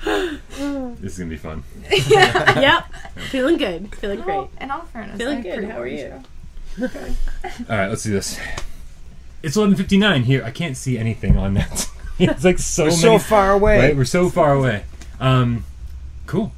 This is gonna be fun. Yep. Feeling good. Feeling great. In all fairness, Feeling good. How are you? Okay. All right, let's do this. It's 11:59 here. I can't see anything on that. It's like so far away. Right, we're so far away. Cool.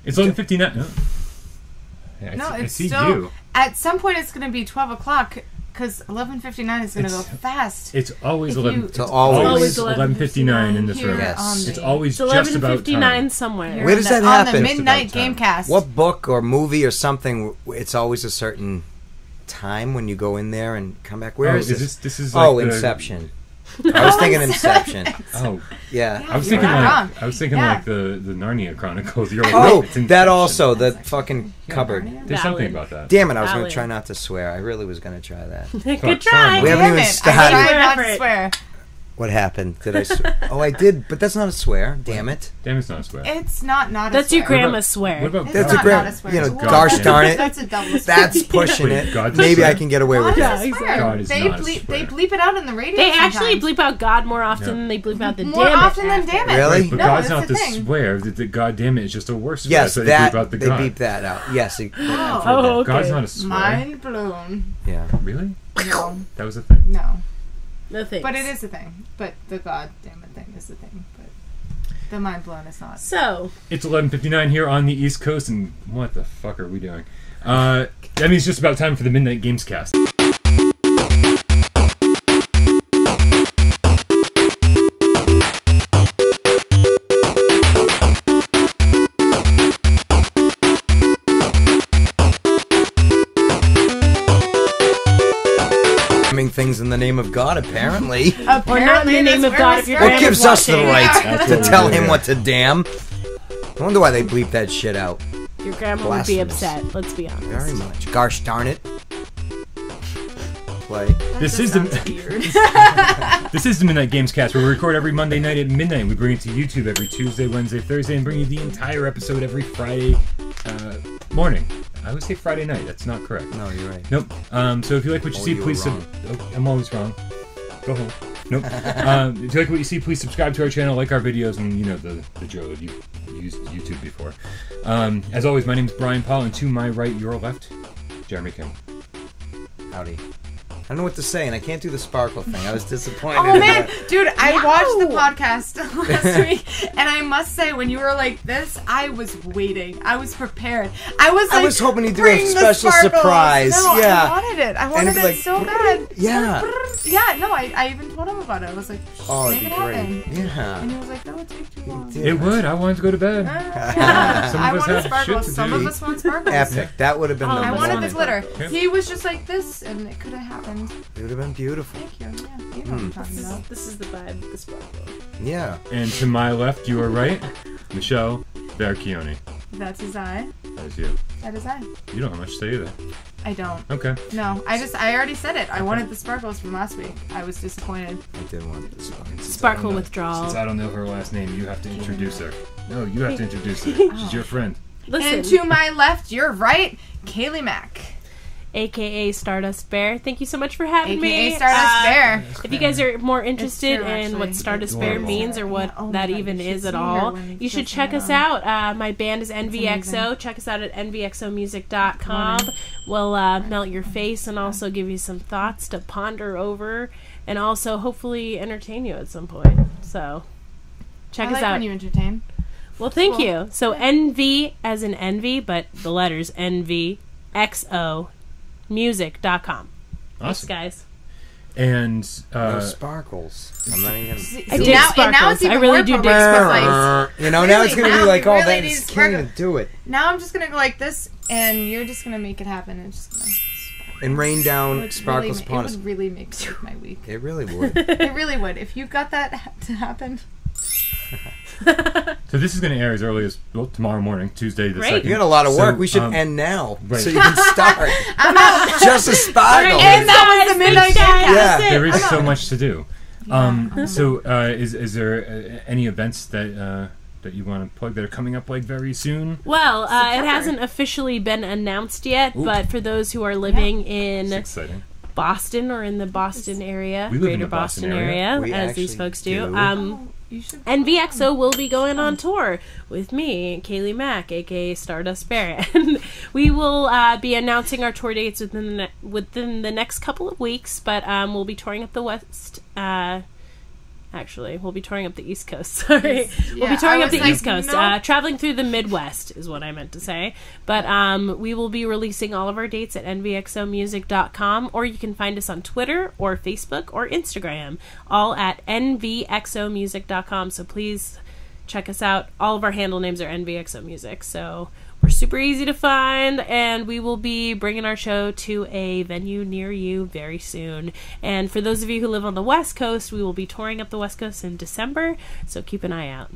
It's 11:59. Oh. I see still, you. At some point, it's going to be 12 o'clock because 11:59 is going to go fast. It's always 11. It's always 11:59 in this room. Yes. It's always It's just about 11:59 time. somewhere. Where does that On the happen? Midnight Just about Gamecast. What book or movie or something? It's always a certain time when you go in there and come back. Where is this? This is like Inception. I was thinking Inception. Oh, Yeah. I was you're thinking not like wrong. I was thinking Yeah. like the Narnia Chronicles. You're like, Oh, it's Inception. that also. The fucking cupboard. There's something Valid. about that. Damn it, I was going Valid. to try not to swear. I really was going to try that. Good try. We haven't Damn even it. started. I tried not Effort. to swear. What happened? Did I swear? Oh, I did, but that's not a swear. Damn it. Damn, it's not a swear. It's not a That's swear. your grandma's swear. What about It's That's God? a great, not a swear. you know, Well, gosh that's- darn it. That's a double swear. That's pushing Wait, it. God's Maybe swear? I can get away with God Yeah, is it. a swear. God is They not a bleep. swear. They bleep it out in the radio. They actually sometimes. bleep out God more often Yeah. than they bleep out the more damn it. often than damn it. Really? Right, but No, God's that's not the the thing. swear. The God damn it is just a worse swear. Yes, so that they bleep out the they God. beep that out. Yes. Oh. Oh, okay. God's not a swear. Mind blown. Yeah. Really? No, That was a thing. no. No thanks. But it is a thing. But the God damn it thing is the thing. But the mind blown is not. So, It's 11:59 here on the East Coast, and what the fuck are we doing? That means it's just about time for the Midnight Gamescast. Things in the name of God, apparently. or not in the name of God if you're What grandma's gives us the watching. right That's to what we tell do, him yeah. what to damn? I wonder why they bleep that shit out. Your grandma would be Blasphemous. upset. Let's be honest. Very much. Gosh darn it. Play. This is the This is the Midnight Gamescast, where we record every Monday night at midnight. We bring it to YouTube every Tuesday, Wednesday, Thursday, and bring you the entire episode every Friday morning. I would say Friday night. That's not correct. No, you're right. Nope. So if you like what you Oh, see, you were please. wrong. I'm always wrong. Go home. Nope. If you like what you see, please subscribe to our channel, like our videos, and you know the drill. You've used YouTube before. As always, my name is Brian Paul, and to my right, your left, Jeremy Kim. Howdy. I don't know what to say, and I can't do the sparkle thing. I was disappointed. Oh in man, that. dude, I watched the podcast last week, and I must say, when you were like this, I was waiting. I was prepared. I was like, I was hoping he'd do a bring the special sparkles. surprise. No, Yeah. I wanted it. I wanted it'd it be like, so bad. Yeah. Yeah, no, I even told him about it. I was like, Oh, make it'd it be great. happen. And Yeah. he was like, that would take too long. did. It would. I wanted to go to bed. Yeah. Some of I us wanted have shit sparkles. to Some do. of us want sparkles. Epic. That would have been the I wanted the moment. glitter. Yeah. He was just like this, and it could have happened. It would have been beautiful. Thank you. Yeah, you know what I'm talking about. This is the vibe of the sparkle. Yeah. And to my left, you are right, Michelle Baracchioni. That's his eye. That is you. That is I. You don't have much to say either. I don't. Okay. No, I already said it. I wanted the sparkles from last week. I was disappointed. I did want this one. Sparkle Since withdrawal. I don't know her last name, you have to introduce her. No, you have to introduce her. She's your friend. Listen, And to my left, you're right, Kaylee Mack, aka Stardust Bear. Thank you so much for having me. aka Stardust Bear. If you guys are more interested true, in actually. what Stardust It's Bear adorable. means or what Oh my that God, even you should is at see her all, when you should it's check just us out. My band is NVXO. amazing. Check us out at nvxomusic.com. Morning. We'll melt your face and also give you some thoughts to ponder over and also hopefully entertain you at some point. So check I us like out. when you entertain. Well, thank Cool. you. So NV as in envy, but the letters NVXO music.com. Thanks, Awesome. guys. And No sparkles. I'm not even I gonna. dig now, and now sparkles. it's even I really more do dig appropriate 'cause, sparkles. like, You know, now it's Really, gonna be now like, we oh, really that need just can't even sparkle. do it. now I'm just gonna go like this, and you're just gonna make it happen. And just gonna And rain it down would sparkles really, upon it us. would really make my week. It really would. It really would. If you got that to happen. so this is going to air as early as tomorrow morning, Tuesday the Great. 2nd. You got a lot of So, work. We should end now, right. so you can start. I'm out. Just a sparkle. And that was the Midnight Gamecast. Yeah. There is so much to do. So is there any events that you want to plug that are coming up like very soon? Well, it September. hasn't officially been announced yet, Ooh. but for those who are living It's in exciting. Boston or in the Boston area, We live in greater the Boston Boston area. area, We as these actually folks do. do. You should. NVXO will be going on tour with me, Kaylee Mack, aka Stardust Bear, and we will be announcing our tour dates within the next couple of weeks. But we'll be touring up the West. Actually, we'll be touring up the East Coast. Sorry, we'll be touring up the East Coast. No. Traveling through the Midwest is what I meant to say. But we will be releasing all of our dates at nvxomusic.com, or you can find us on Twitter or Facebook or Instagram, all at nvxomusic.com. So please check us out. All of our handle names are nvxomusic. So we're super easy to find, and we will be bringing our show to a venue near you very soon. And for those of you who live on the West Coast, we will be touring up the West Coast in December, so keep an eye out.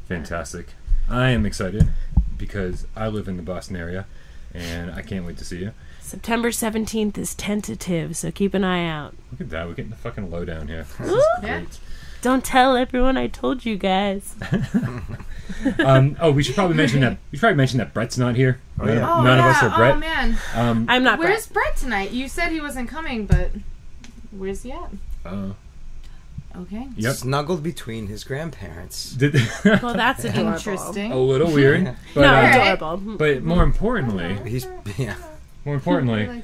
Fantastic. I am excited because I live in the Boston area, and I can't wait to see you. September 17th is tentative, so keep an eye out. Look at that. We're getting the fucking lowdown here. This is great. Don't tell everyone I told you guys. We should probably mention that. We should probably mention that Brett's not here. Oh, yeah. None of us are Brett. Oh man, I'm not. Where's Brett tonight? You said he wasn't coming, but where's he at? Okay. Yep. Snuggled between his grandparents. Well, that's interesting. A little weird, but adorable. But more importantly, More importantly,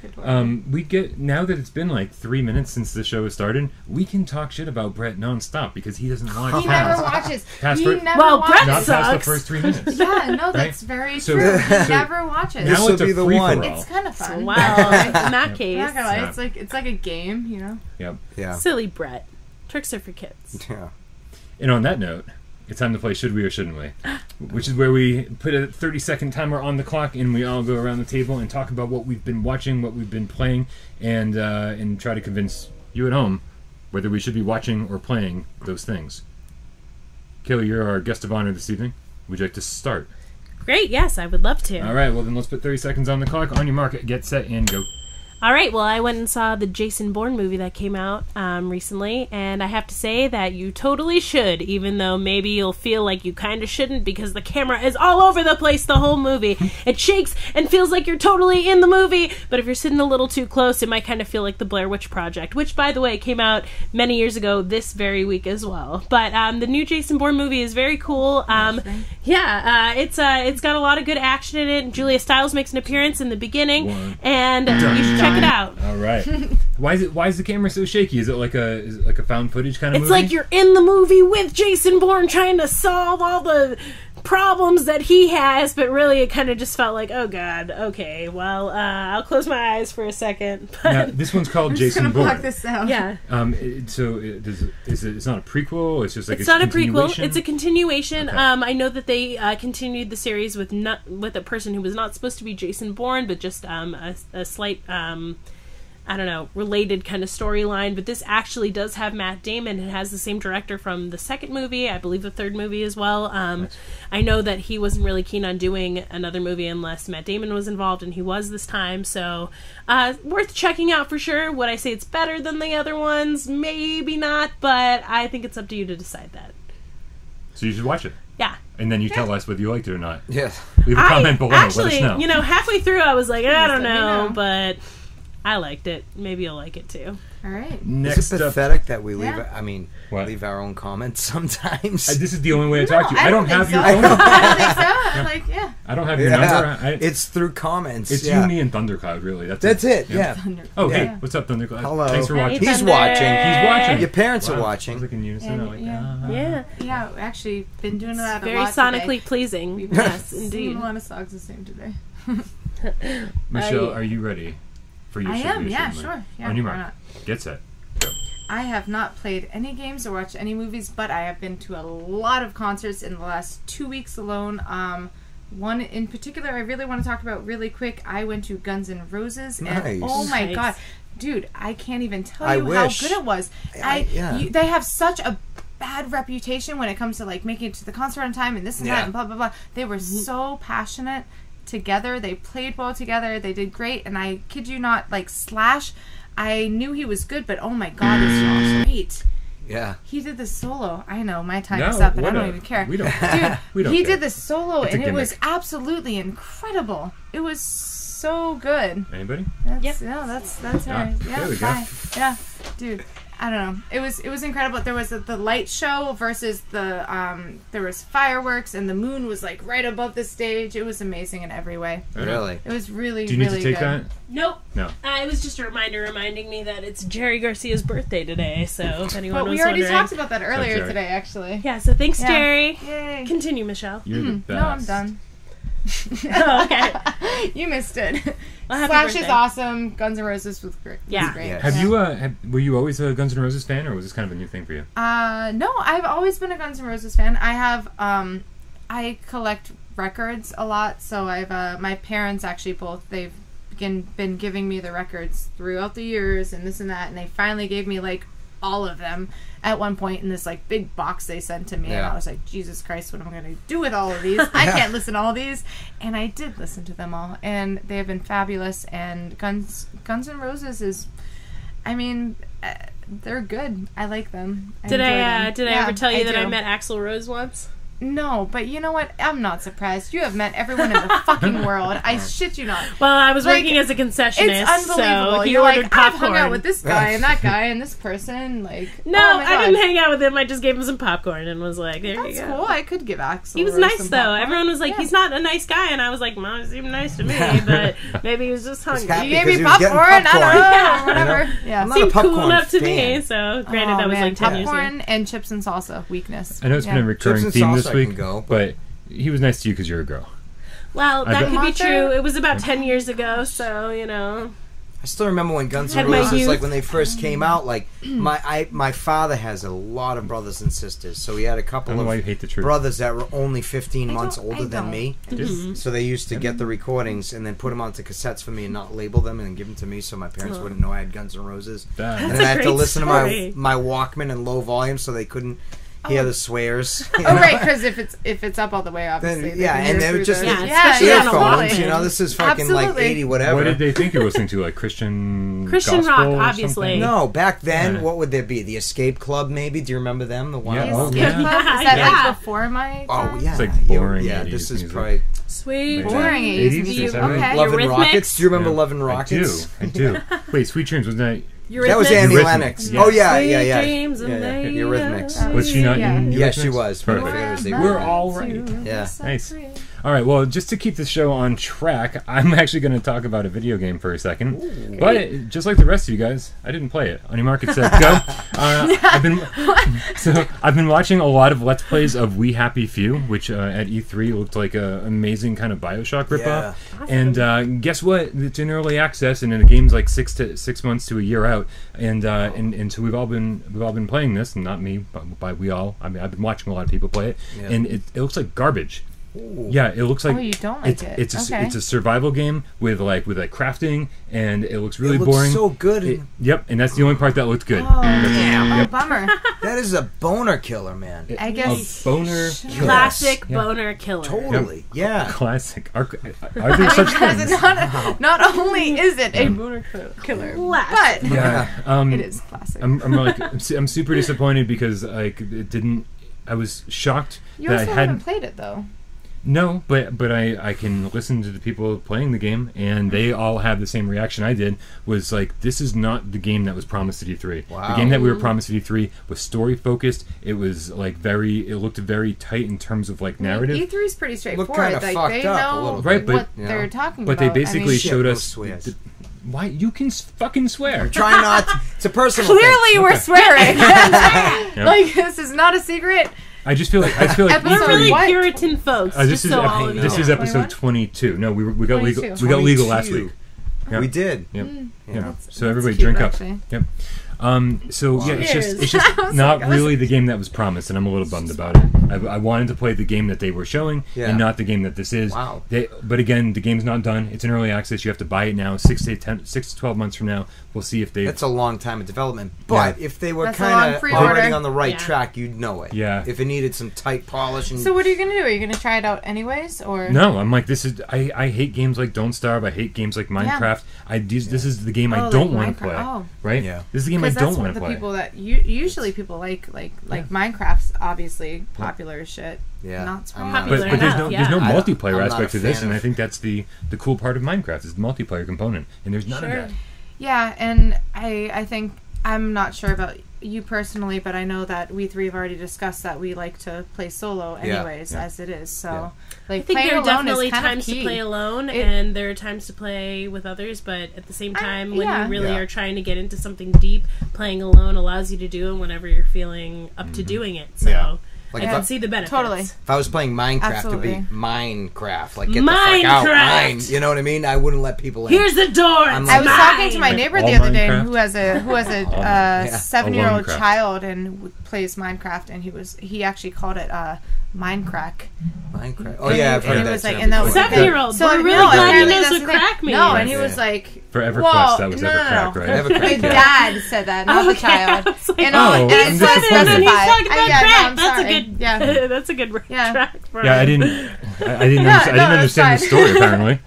we get, now that it's been like 3 minutes since the show has started, we can talk shit about Brett nonstop because he doesn't watch. He never watches. Brett sucks. Past the first 3 minutes. Yeah, no, that's very true. He never watches. Now it's a free-for-all. It's kind of fun. Wow. In that case, I'm not gonna lie, it's like a game, you know. Yep. Yeah. Silly Brett. Tricks are for kids. Yeah. And on that note, it's time to play Should We or Shouldn't We? Which is where we put a 30-second timer on the clock and we all go around the table and talk about what we've been watching, what we've been playing, and try to convince you at home whether we should be watching or playing those things. Kaylee, you're our guest of honor this evening. Would you like to start? Great, yes, I would love to. All right, well then let's put 30 seconds on the clock. On your mark, get set, and go. All right, well, I went and saw the Jason Bourne movie that came out recently, and I have to say that you totally should, even though maybe you'll feel like you kind of shouldn't because the camera is all over the place the whole movie. It shakes and feels like you're totally in the movie, but if you're sitting a little too close, it might kind of feel like the Blair Witch Project, which, by the way, came out many years ago this very week as well. But the new Jason Bourne movie is very cool. It's got a lot of good action in it. Julia Stiles makes an appearance in the beginning, and you should check it out. All right. Why is the camera so shaky? Is it like a found footage kind of movie? It's like you're in the movie with Jason Bourne trying to solve all the problems that he has, but really it kind of just felt like, oh god, okay, well, I'll close my eyes for a second. Now, this one's called Jason Bourne. Block this out. Yeah. It's not a prequel. It's just like it's not a prequel. It's a continuation. Okay. I know that they continued the series with a person who was not supposed to be Jason Bourne, but just a slight related kind of storyline, but this actually does have Matt Damon. It has the same director from the second movie, I believe the third movie as well. Nice. I know that he wasn't really keen on doing another movie unless Matt Damon was involved, and he was this time, so worth checking out for sure. Would I say it's better than the other ones? Maybe not, but I think it's up to you to decide that. So you should watch it. Yeah. And then you tell us whether you liked it or not. Yes. Leave a comment below. Actually, let us know. Halfway through I was like, I don't know. but I liked it. Maybe you'll like it too. All right. Next Is it up, pathetic that we leave? Yeah. I mean, What? leave our own comments sometimes. this is the only way I talk to you. I don't have your so. phone I number. don't think so. Like, yeah. I don't have your number. It's through comments. It's yeah. you, me, and Thundercloud, really. That's it. Yeah. Oh, Yeah. hey, what's up, Thundercloud? Hello. Thanks for watching. Hey, He's Thunder. watching. He's watching. Your parents are Wow. watching. I was like in unison. I'm like, Yeah. Yeah, actually, been doing that Very a lot sonically today. pleasing. We've Yes, seen indeed. a lot of songs the same today. Michelle, are you ready for your I Should am, We or yeah, Shouldn't We? sure. Yeah, On your why mark. not? Get set. I have not played any games or watched any movies, but I have been to a lot of concerts in the last 2 weeks alone. One in particular I really want to talk about really quick. I went to Guns N' Roses, and Nice. oh my Nice. god, dude, I can't even tell I you wish. how good it was. Yeah. They have such a bad reputation when it comes to like making it to the concert on time and this and Yeah. that and blah blah blah. They were so passionate together. They played well together. They did great, and I kid you not, like Slash, I knew he was good, but oh my god, this was great. Yeah. He did the solo. I know my time No, is up, and I what don't a- even care. we don't- Dude, we don't he care. did the solo, It's a and it was gimmick. absolutely incredible. It was so good. Anybody? That's, Yep. Yeah, that's her. Ah, Yeah, there we go. bye. Yeah, dude. I don't know. It was incredible. There was the light show versus there was fireworks, and the moon was like right above the stage. It was amazing in every way. Really? It was really, Do you need really to take good. that? Nope. No. It was just a reminder reminding me that it's Jerry Garcia's birthday today, so if anyone But was we already wondering. talked about that earlier Jerry. today, actually. Yeah, so thanks, Yeah. Jerry. Yay. Continue, Michelle. You're the best. No, I'm done. Oh, okay. You missed it. Well, happy Slash is birthday. awesome. Guns N' Roses was great. Yeah. Was great. Yeah. Have you? Were you always a Guns N' Roses fan, or was this kind of a new thing for you? No, I've always been a Guns N' Roses fan. I have, I collect records a lot, so I've, my parents actually both, they've been giving me the records throughout the years and this and that, and they finally gave me, like, all of them at one point in this, like, big box they sent to me, and Yeah. I was like, Jesus Christ, what am I going to do with all of these? I can't listen to all these. And I did listen to them all, and they have been fabulous, and Guns N' Roses is, I mean... they're good. I like them. Did I Yeah, ever tell you that I do. met Axl Rose once? No, but you know what? I'm not surprised. You have met everyone in the fucking world. I shit you not. Well, I was Like, working as a concessionist, It's unbelievable. so he You're ordered like, popcorn. I've hung out with this guy and that guy and this person. Like, No, oh my I God. didn't hang out with him. I just gave him some popcorn and was like, there That's you go. cool. I could give Axel. He was Rose nice, some though. popcorn. Everyone was like, Yeah. he's not a nice guy. And I was like, well, he seemed nice to me, but maybe he was just hungry. happy You gave because me he was getting popcorn. I don't know. Yeah. Whatever. Yeah. I'm not a Seemed cool popcorn enough to me, fan. so granted Oh, that was man, like 10 years ago. popcorn and chips and salsa. Weakness. I know it's been a recurring Chips and theme salsa this I week, can go, but he was nice to you because you're a girl. Well, I that bet- could be Monster? true. It was about 10 years ago, so, you know. I still remember when Guns Had N' my Roses, youth. like when they first came out, like my father has a lot of brothers and sisters, so he had a I couple don't know why you of hate the truth. brothers that were only 15 I months don't- older I than don't. me. Just- So they used to get the recordings and then put them onto cassettes for me and not label them and then give them to me so my parents wouldn't know I had Guns N' Roses. That- And That's then I a had to great listen story. to my Walkman in low volume so they couldn't hear the swears. you Oh know? right, because if it's up all the way, obviously. Then, they yeah, can and hear they were through just the- Yeah, especially on a earphones. Walkman. You know, this is fucking like Absolutely. 80 whatever. What did they think you were listening to? Like Christian Christian gospel rock, or obviously. something? No, back then, Yeah. what would there be? The Escape Club, maybe? Do you remember them? The one. Yeah. Is Oh, that yeah. Yeah. like before my Oh time? yeah, It's like You- boring Yeah, 80s this is music. probably Sweet. Boring 80s, 80s is music. that right? Okay. Love and Eurythmics? Rockets. Do you remember Yeah. Love and Rockets? I do. Wait, Sweet Dreams, wasn't that? That was Annie Eurythmics. Lennox. Yeah. Oh yeah, Sweet yeah, yeah. dreams of Yeah, yeah. me. Eurythmics. Was she not in Yeah, she Eurythmics? was. Perfect. Perfect. They We're were. all right. Yeah. Nice. All right, well, just to keep the show on track, I'm actually going to talk about a video game for a second. But just like the rest of you guys, I didn't play it. On your market, set, go. I've been watching a lot of Let's Plays of We Happy Few, which at E3 looked like an amazing kind of Bioshock ripoff. Yeah. And guess what? It's in early access, and the game's like 6 months to a year out. And so we've all been playing this, and not me, but by we all. I mean, I've been watching a lot of people play it, Yeah. and it looks like garbage. Ooh. Yeah, it looks like Oh, you don't like it. It's Okay. a survival game with crafting, and it looks really It looks boring. so good. Yep, and that's the only part that looked good. Oh, damn. Yep. Oh, bummer. That is a boner killer, man. I guess- A boner killer. Classic Yeah. boner killer. Totally. Yeah. Classic. Are there such Because things? not only is it a boner killer, Classic. but Yeah, it is classic. I'm super disappointed because like it didn't. I was shocked You that also I haven't hadn't. played it though. No, but I can listen to the people playing the game, and they all have the same reaction I did. Was like, this is not the game that was promised at E3. Wow. The game that we were promised at E3 was story focused. It was like it looked very tight in terms of like narrative. E3 is pretty straightforward. kinda Like fucked they up a know little bit. Right, but- what you know. they're talking But about. they basically Shit, showed those us. swears. Why you can fucking swear? Try not. It's a personal Clearly, thing. we're swearing. Yep. Like this is not a secret. I just feel like Episode We're really What? Puritan folks. this just is so all of you this know. is episode 21? 22. No, we got legal. 22. We got legal 22. last week. Yep. We did. Yep. Yeah. That's So everybody cute, drink up. actually. Yep. So yeah, Cheers. it's just not really the game that was promised, and I'm a little bummed about it. I wanted to play the game that they were showing, Yeah. and not the game that this is. Wow. But again, the game's not done. It's in early access. You have to buy it now. 6 to 12 months from now, we'll see if they. That's a long time of development. But if they were That's a kind long of pre-order. already on the right Yeah. track, you'd know it. Yeah. If it needed some tight polish and So what are you gonna do? Are you gonna try it out anyways, or No, I'm like this is. I hate games like Don't Starve. I hate games like Minecraft. This is the game I Oh, don't like want to Minecraft. play. Oh. Right? Yeah. This is the game I because don't that's want what to the play. people that usually people like Minecraft's obviously popular as shit. Yeah. Not I'm surprising. not- But there's no enough, there's no yeah. multiplayer I'm not aspect a to this, fan and I of- think that's the cool part of Minecraft is the multiplayer component, and there's none of Sure. that. Yeah, and I think I'm not sure about you personally, but I know that we three have already discussed that we like to play solo anyways, as it is. So, like, I think playing there are alone definitely is kind times of to key. play alone, and there are times to play with others. But at the same time, when you really are trying to get into something deep, playing alone allows you to do it whenever you're feeling up to doing it. So. Like I can see the benefits. Totally. If I was playing Minecraft, it would be Minecraft. Like, get Minecraft! the fuck out. Mine. You know what I mean? I wouldn't let people in. Here's the door. I was talking to my neighbor the other day, who has a 7-year-old Minecraft. child and plays Minecraft, and he actually called it Minecrack. Minecraft. Oh yeah, I've heard and that. it was like, term and that before. was 7-year-old. So We're really no, glad he apparently knows that's what the thing. crack means. No, and he Yeah. was like, For EverQuest, whoa, that was no, EverCrack, right? EverCrack, My dad said that, not the child. I was like, And oh, and I'm I He's said disappointed. and he's specify. talking about Yeah, no, crack. I'm That's sorry. a good. Yeah. That's a good Yeah. track for Yeah, I him. didn't No, it's understand the fine. story apparently.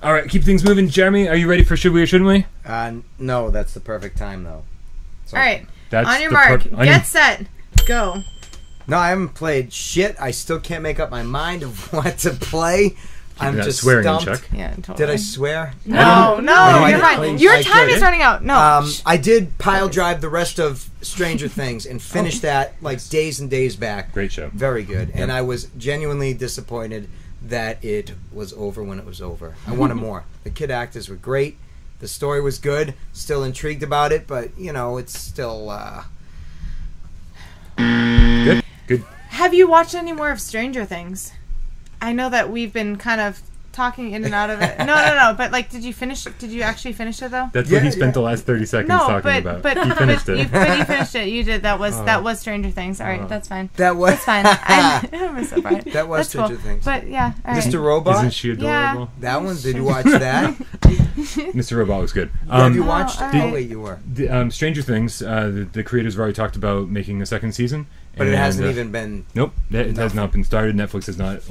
All right, keep things moving. Jeremy, are you ready for Should We or Shouldn't We? No, that's the perfect time though. So, All right, That's on your the mark, on your- get set, go. No, I haven't played shit. I still can't make up my mind of what to play. I'm that just swearing in stumped. check. Yeah, totally. Did I swear? No, I you're didn't fine. play- Your I time did. is running out. No. I did pile drive the rest of Stranger Things and finish that like days and days back. Great show. Very good. And I was genuinely disappointed that it was over when it was over. I wanted more. The kid actors were great. The story was good. Still intrigued about it, but it's still Good. Have you watched any more of Stranger Things? I know that we've been kind of talking in and out of it. No. But like, did you actually finish it though? That's what he spent the last 30 seconds talking about. But He finished it. But you finished it. You did. That was Stranger Things. All right, that's fine. that was That's fine. I'm so fine. that was That's Stranger cool. Things. But yeah, all right. Mr. Robot. Isn't she adorable? That one. Did you watch that? Mr. Robot was good. Have you watched it? all right. Oh wait, you were. Stranger Things, the creators have already talked about making a second season. But it and, hasn't even been. Nope, it has not been started. Netflix has not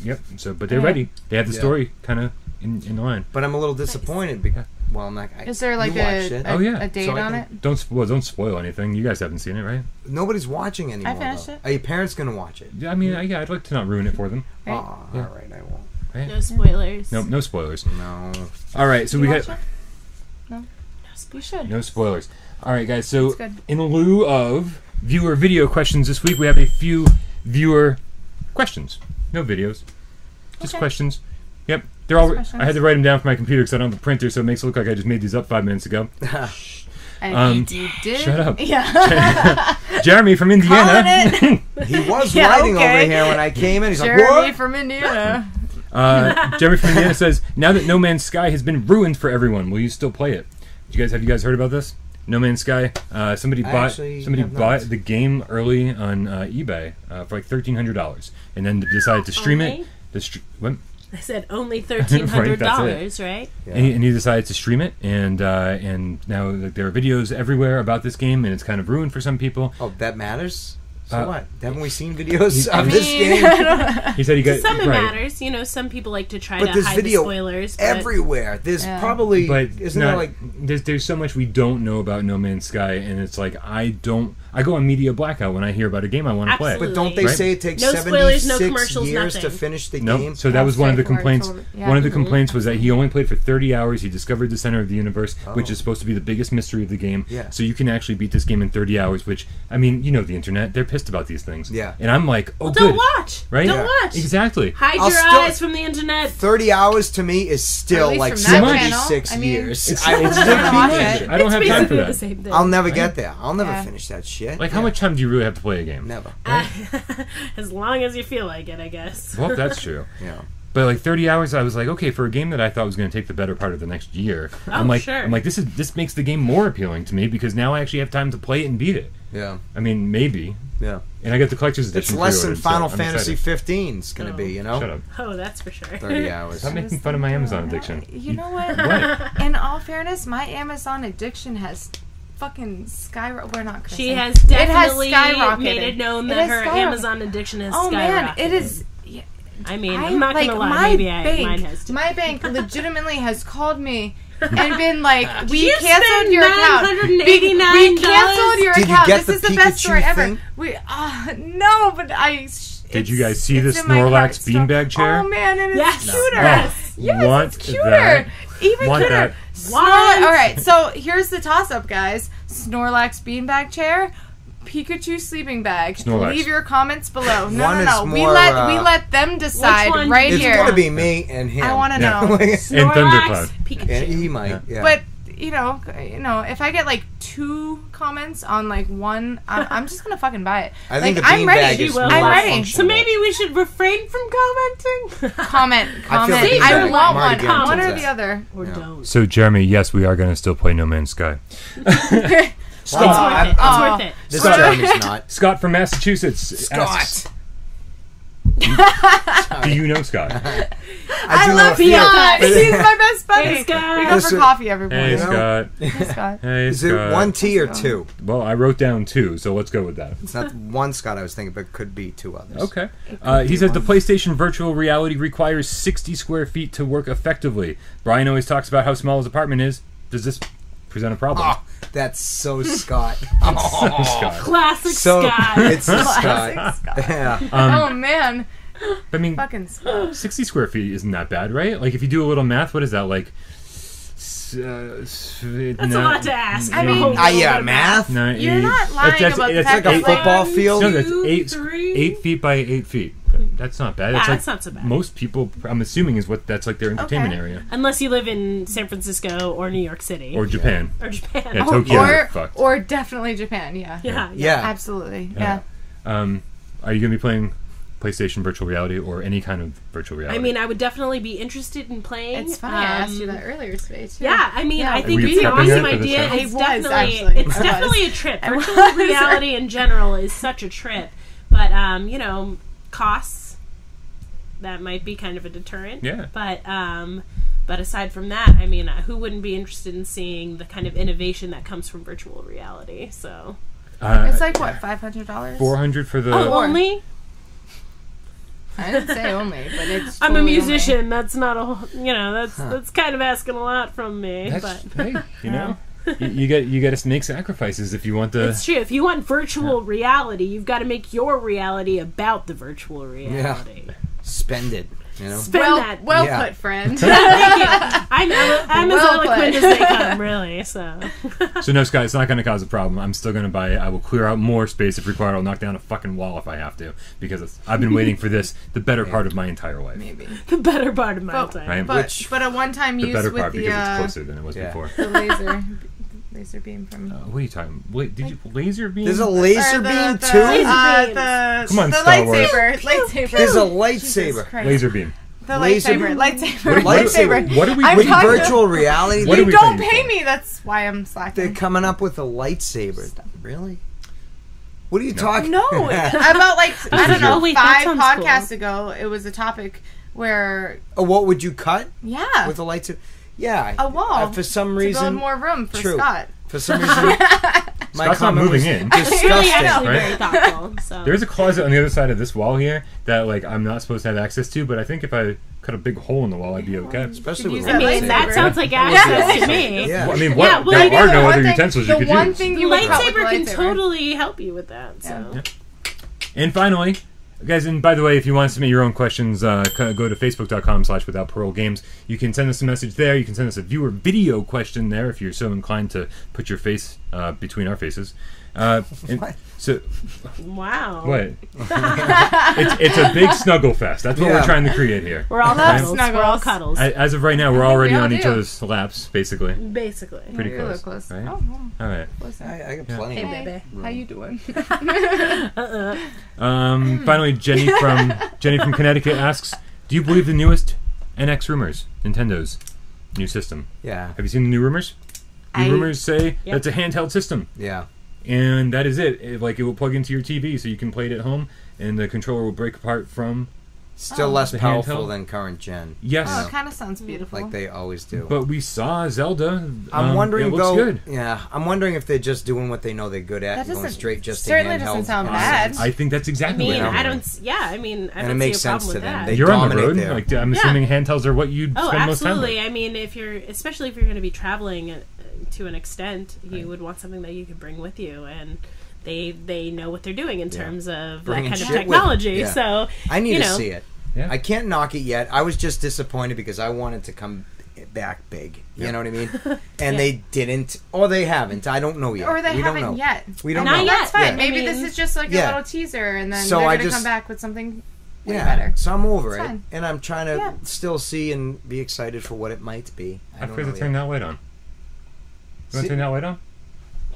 Yep. So, but they're Yeah. ready. They have the story kind of in line. But I'm a little disappointed because. Well, I'm not. Is there like you watched it. Oh, yeah. a date So I on can- it? Don't spoil anything. You guys haven't seen it, right? Nobody's watching anymore. I finished though. it. Are your parents gonna watch it? Yeah, I mean, I'd like to not ruin it for them. Right. Oh, Yeah. all right, I won't. Right? No spoilers. No spoilers. No. All right, so You we watch got it? No. You should. no spoilers. All right, guys. So It's good. in lieu of viewer video questions this week, we have a few viewer questions. No videos, just Okay. questions. Yep, they're all. questions. I had to write them down for my computer because I don't have a printer, so it makes it look like I just made these up 5 minutes ago. And you did. Shut up. Yeah. Jeremy from Indiana. He was Yeah, writing okay. over here when I came in. He's like, Jeremy "What?" from Indiana. Jeremy from Indiana says, "Now that No Man's Sky has been ruined for everyone, will you still play it?" Have you guys heard about this? No Man's Sky. Somebody actually have bought not. the game early on eBay for like $1,300, and then decided to stream Only? it. What? I said only $1,300, Right, right? Yeah. And he decided to stream it, and now like, there are videos everywhere about this game, and it's kind of ruined for some people. Oh, that matters. So Uh, what? Haven't we seen videos I of this game He said he got Some it right. matters. Some people like to try But to there's hide video the spoilers. But everywhere? There's Yeah. probably But isn't not, there like there's so much we don't know about No Man's Sky, and it's like I go on media blackout when I hear about a game I want to play. Absolutely. But don't they Right. say it takes No spoilers, no 76 commercials, years nothing. to finish the Nope. game? So that was one of the complaints. Yeah. One of the complaints was that he only played for 30 hours. He discovered the center of the universe, which Oh. is supposed to be the biggest mystery of the game. Yeah. So you can actually beat this game in 30 hours, which, I mean, you know the internet. They're pissed about these things. Yeah. And I'm like, oh, Well, good. don't watch. Right? Don't Yeah. watch. Exactly. Hide I'll your still- eyes from the internet. 30 hours to me is At still least like from that 76 channel, I mean, years. It's I will it's never watch finish it. it. I don't have time for basically that. the same thing. I'll never get there. I'll never Yeah. finish that shit. Like, how much time do you really have to play a game? Never. As long as you feel like it, I guess. Well, that's true. Yeah. But like 30 hours, I was like, okay, for a game that I thought was going to take the better part of the next year, I'm like, this makes the game more appealing to me because now I actually have time to play it and beat it. Yeah. I mean, maybe. Yeah. And I got the collector's It's edition. less than pre-ordered, so Final I'm Fantasy excited. 15 is going to be, you know? Shut up. Oh, that's for sure. 30 hours. Stop making fun of my Amazon addiction. You know what? What? In all fairness, my Amazon addiction has fucking skyrocketed. We're not. She cursing. has It has definitely skyrocketed. made it known It that has her skyrocketed. Amazon addiction has Oh skyrocketed. man, it is. I mean, I'm not gonna lie. My Maybe bank, mine has too. my bank legitimately has called me and been like, "We you canceled spend your account. $989? We canceled your Did you account. get This the is the best Pikachu story ever." thing? We no, but I. Did you guys see it's the in my cart Snorlax still. beanbag chair? Oh man, and it's Yes. cuter. Oh, Yes, want it's cuter. that. Even Want cuter. that. What? All right, so here's the toss-up, guys. Snorlax beanbag chair, Pikachu sleeping bag. Snorlax. Leave your comments below. No, One no. is We more, let them decide one right It's here. gonna be me and him. I want to Yeah. know. And Thundercloud. Pikachu. And he might. Yeah. But you know, if I get like 2 comments on like one, I'm just gonna fucking buy it. I think like, the I'm beanbag ready. is I'm more ready. So functional. maybe we should refrain from commenting? Comment. I feel the I beanbag want might one. against One or that. the other. Or Yeah. don't. So Jeremy, yes, we are going to still play No Man's Sky. It's Well, worth I'm- it. It's Oh. worth it. This Scott. Jeremy's not. Scott from Massachusetts asks, Scott. do you know Scott? I do love a few. Scott. He's my best buddy. Hey, Scott. We go for Listen- coffee every Hey, morning. know? Scott. Hey, Scott. Hey, Is it Scott. 1 T or 2? Well, I wrote down 2, so let's go with that. It's not one Scott I was thinking, but could be 2 others. Okay. He says the PlayStation virtual reality requires 60 square feet to work effectively. Brian always talks about how small his apartment is. Does this present a problem? Oh, that's so Scott. Scott. Classic So Scott. it's a Classic Scott. Scott. Yeah. Oh man, I mean, fucking Scott. 60 square feet isn't that bad, right? Like, if you do a little math, what is that, like... That's a lot to ask. I mean, Yeah, math. No, You're not lying that's about the it's fact like that a football like, field. No, that's 2, 8 3. feet by 8 feet. That's not bad. Yeah, That's, that's like, not so bad. most people, I'm assuming, is what that's like their entertainment Okay. area. Unless you live in San Francisco or New York City. Or Japan. Or Japan. Yeah, Tokyo. or, fucked. or definitely Japan. Yeah. Yeah. Yeah. Absolutely. Yeah. Yeah. Are you going to be playing PlayStation virtual reality or any kind of virtual reality? I mean, I would definitely be interested in playing. It's funny. I asked you that earlier today too. Yeah, I mean, Yeah. I think Were it's you an prepping awesome her for this idea. show? It's I was, definitely, actually. it's I was. definitely a trip. I Virtual was. reality in general is such a trip, but you know, costs that might be kind of a deterrent. Yeah. But aside from that, I mean, who wouldn't be interested in seeing the kind of innovation that comes from virtual reality? So, It's like what, $500? 400 for the... only. I didn't say only, but it's. I'm a totally musician. That's not a, that's kind of asking a lot from me. That's, but hey, you know, you got to make sacrifices if you want the... it's true. If you want virtual reality, you've got to make your reality about the virtual reality. Spend it. You know. Spend Well, that. well Yeah. put, friend. Thank you. I'm as Well eloquent put. as they come, really. So, So no, Scott, it's not going to cause a problem. I'm still going to buy it. I will clear out more space if required. I'll knock down a fucking wall if I have to, because I've been waiting for this the better part of my entire life. Maybe. the better part of my But- time. Right? But a one-time The use better with part the because it's closer than it was yeah. before. the laser beam from. What are you talking? Wait, did you laser beam? There's a laser Or beam the, too. the Come on, the Star Wars. lightsaber. There's a Jesus lightsaber. Christ. laser beam. The Laser lightsaber. beam? Lightsaber. What are- Lightsaber. What are we? I'm With talking- virtual reality, What are You we don't paying pay for? me. That's why I'm slacking. they're coming up with a lightsaber. Really? What are you talking? No, about like I don't know, Oh, wait, that 5 sounds podcasts cool. ago, it was a topic where What would you cut yeah, with a lightsaber? Yeah, a wall For some to reason, build more room for true. Scott. For some reason, my Scott's not comment moving was in. It's really disgusting. actually right? very thoughtful. So. There's a closet on the other side of this wall here that like I'm not supposed to have access to, but I think if I cut a big hole in the wall, I'd be okay. Especially Use with that I mean, lightsaber. that sounds like Yeah. access to me. Yeah. Well, I mean, Yeah, what? well, there you are know, no the other one thing- utensils you the could one use. thing The you would cut with lightsaber can lightsaber. totally help you with that. So. Yeah. And finally, guys, and by the way, if you want to submit your own questions, go to facebook.com/withoutparolegames. You can send us a message there. You can send us a viewer video question there if you're so inclined to put your face between our faces. And What? So, Wow. what? it's a big snuggle fest. That's what Yeah. we're trying to create here. We're all Love cuddles. We're all snuggles. cuddles. As of right now, we're I think already we all on each do. other's laps, basically. Basically. Pretty You're really close, close. right? Oh, well, All right. close. I got plenty. Hey, of baby. How you doing? Finally, Jenny from Connecticut asks, "Do you believe the newest NX rumors? Nintendo's new system. Yeah, Have you seen the new rumors? The rumors say Yep. that's a handheld system, yeah. and that is it. It will plug into your TV, so you can play it at home, and the controller will break apart from Still less The powerful handheld? than current gen. yes." Oh, it kind of sounds beautiful. Like they always do. But we saw Zelda. I'm wondering it looks though. good. Yeah, I'm wondering if they're just doing what they know they're good at That and going doesn't- straight just to certainly handheld. doesn't sound in a bad. sense. I think that's I exactly mean, what I'm I doing. don't. Yeah, I mean, I And it don't makes see a problem sense with to them. that. They You're on the dominate road. there. Like I'm Yeah. assuming handhelds are what you Oh, spend most time absolutely. with. I mean, especially if you're going to be traveling to an extent, you would want something that you could bring with you, and they know what they're doing in terms of Bringing that kind of shit with them. technology. Yeah. So I need you to know. see it. Yeah. I can't knock it yet. I was just disappointed because I wanted to back big. You know what I mean? And they didn't, or they haven't. I don't know yet. Or they haven't know. yet. We don't Not know. yet. That's fine. Yeah. Maybe I this mean- is just like a little teaser, and then So they're I going to just- come back with something way Yeah, better. so I'm over It's it, fine. and I'm trying to still see and be excited for what it might be. I forgot to turn that light on. You want to turn that light on?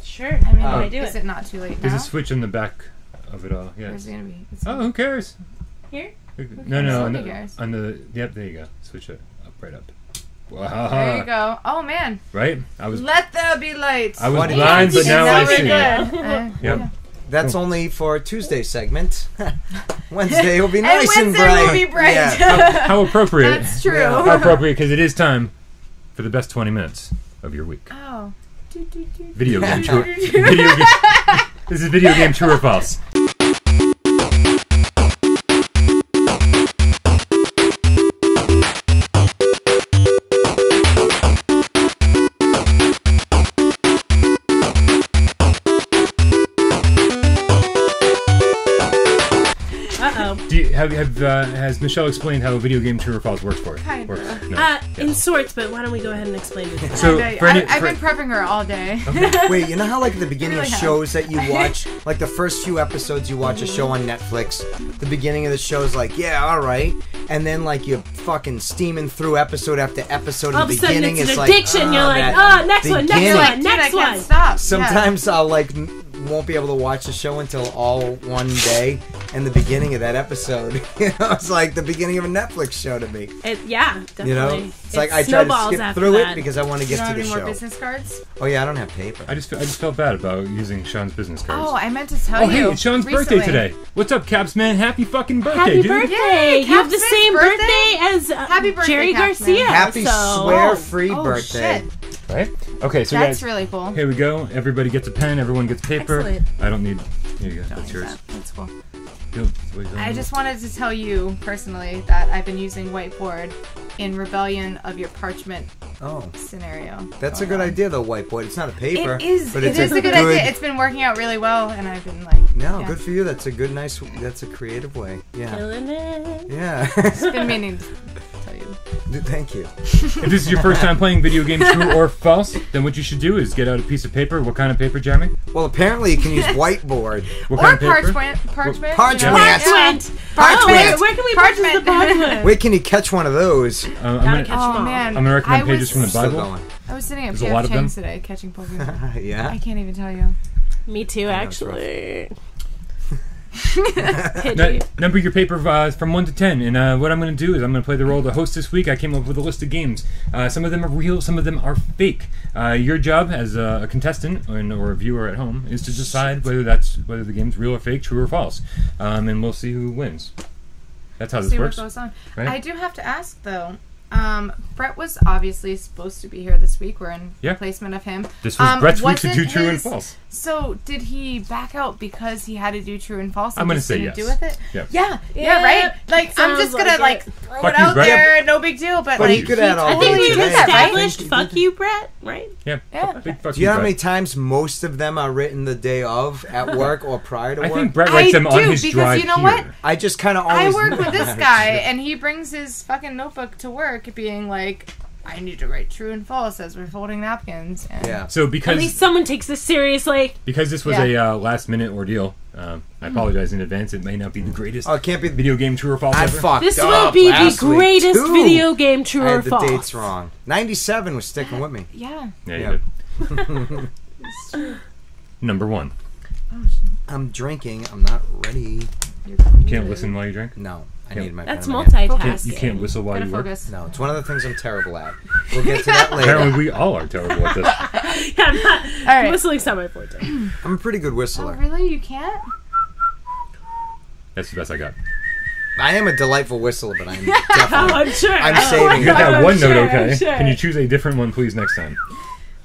Sure. I mean, Oh, I do is it. it not too late There's now? a switch in the back of it all. Or Yeah. is it gonna be? Oh, who cares? Here? No, no, on Nobody cares. the yep, there you go. Switch it up, right up. Wow. There you go. Oh man. Right? I was Let there be light. I was What blind, but is- now I Very see. good. Yep. That's only for Tuesday's segment. Wednesday will be And nice and Wednesday bright. will be bright. Yeah. How appropriate. That's true. Yeah. How appropriate, because it is time for the best 20 minutes of your week. Oh. Video game true. Video game. This is video game true or false. Uh-oh. Has Michelle explained how video game true or false works for it? Kinda. Works? No. In sorts, but why don't we go ahead and explain it? So, I've for any- been prepping her all day. Wait, you know how like at the beginning Really of have. shows that you watch, like the first few episodes you watch a show on Netflix, the beginning of the show is like, yeah, all right, and then like you're fucking steaming through episode after episode. All At of the a sudden, beginning it's an like, addiction. You're like, that oh, next one, next beginning. one, Dude, next I can't one. stop. Sometimes I'll like won't be able to watch the show until all one day, and the beginning of that episode, you know, it's like the beginning of a Netflix show to me. Yeah, definitely. You know, it's like I try to snowballs skip after through that. it because I want to You get don't to have the any more show. business cards? Oh yeah, I don't have paper. I just felt bad about using Sean's business cards. Oh, I meant to tell Oh, you. hey, it's Sean's birthday recently. today. What's up, Caps man? Happy fucking birthday, Happy dude. birthday! Yay, You have the Capsman's same birthday? birthday as Happy birthday, Jerry Capsman. Garcia. Happy so. swear-free Oh, birthday. shit. Right? Okay, so That's guys, really cool. here we go. Everybody gets a pen. Everyone gets paper. Excellent. I don't need. Here you go. Don't That's use yours. that. That's cool. I I just wanted to tell you personally that I've been using whiteboard in rebellion of your parchment Oh, scenario. that's a good idea though, whiteboard. It's not a paper. It is. but It it's is a good idea. It's been working out really well, and I've been like, No, yeah. good for you. That's a good, nice. That's a creative way. Yeah, Killing it. yeah. It's been meaning to tell you. Thank you. If this is your first time playing video game true or false, then what you should do is get out a piece of paper. What kind of paper, Jeremy? Well, apparently you can use whiteboard. What Or kind of paper? parchment. Parchment. you know? Parchment. Parchment. Oh, where can we purchase the Parchment. parchment? Wait, can you catch one of those? I'm Gotta gonna, catch Oh them all. man, I'm gonna recommend I pages was, from the Still Bible. going. I was sitting at There's a P.F. lot of them. Chang's today catching Pokemon. I Yeah. can't even tell you. Me too, know, it's rough. actually. Number your paper from 1 to 10, and what I'm going to do is I'm going to play the role of the host this week. I came up with a list of games. Some of them are real, some of them are fake. Your job as a contestant or a viewer at home is to decide whether the game's real or fake, true or false, and we'll see who wins. That's how this See works. what goes on. right? I do have to ask though. Brett was obviously supposed to be here this week. We're in Yeah. replacement of him. This was Brett's week to wasn't do true and his- false. So did he back out because he had to do true and false? And I'm gonna just say didn't yes. Do with it? Yeah. Yeah, Yeah, right. Like I'm sounds just gonna like like it. throw Fuck it you, out Brett. there, no big deal. But But like he could add all I think day we've today. that, right? established fuck you, Brett, right? Yeah. Yeah. Big fuck Do you know how Brett. many times most of them are written the day of at work or prior to I work? think Brett writes them on do, his because drive you know here. what? I just kind of I always. work with this guy, and he brings his fucking notebook to work, being like, "I need to write true and false as we're folding napkins." And Yeah. So At because least someone takes this seriously. this was Yeah. a last minute ordeal, I apologize in advance. It may not be the greatest Oh, it can't be. video game true or false I ever. fucked This up will be the last week, greatest too. video game true I or had the false. dates wrong. 97 was sticking with me. yeah. Yeah, you Yeah. did. Number 1. I'm drinking. I'm not ready. You can't listen while you drink. No, I Yeah. need my. That's pen in my hand. multitasking. You can't whistle while Gotta you work. focus. No, it's one of the things I'm terrible at. We'll get to that later. Apparently, we all are terrible at this. Yeah, I'm not. All right. Whistling not my forte. I'm a pretty good Oh, whistler. really? You can't? That's the best I got. I am a delightful whistler, but I'm Oh, definitely. I'm sure. I'm Oh, saving You got that I'm one sure, note, I'm okay? sure. Can you choose a different one, please, next time?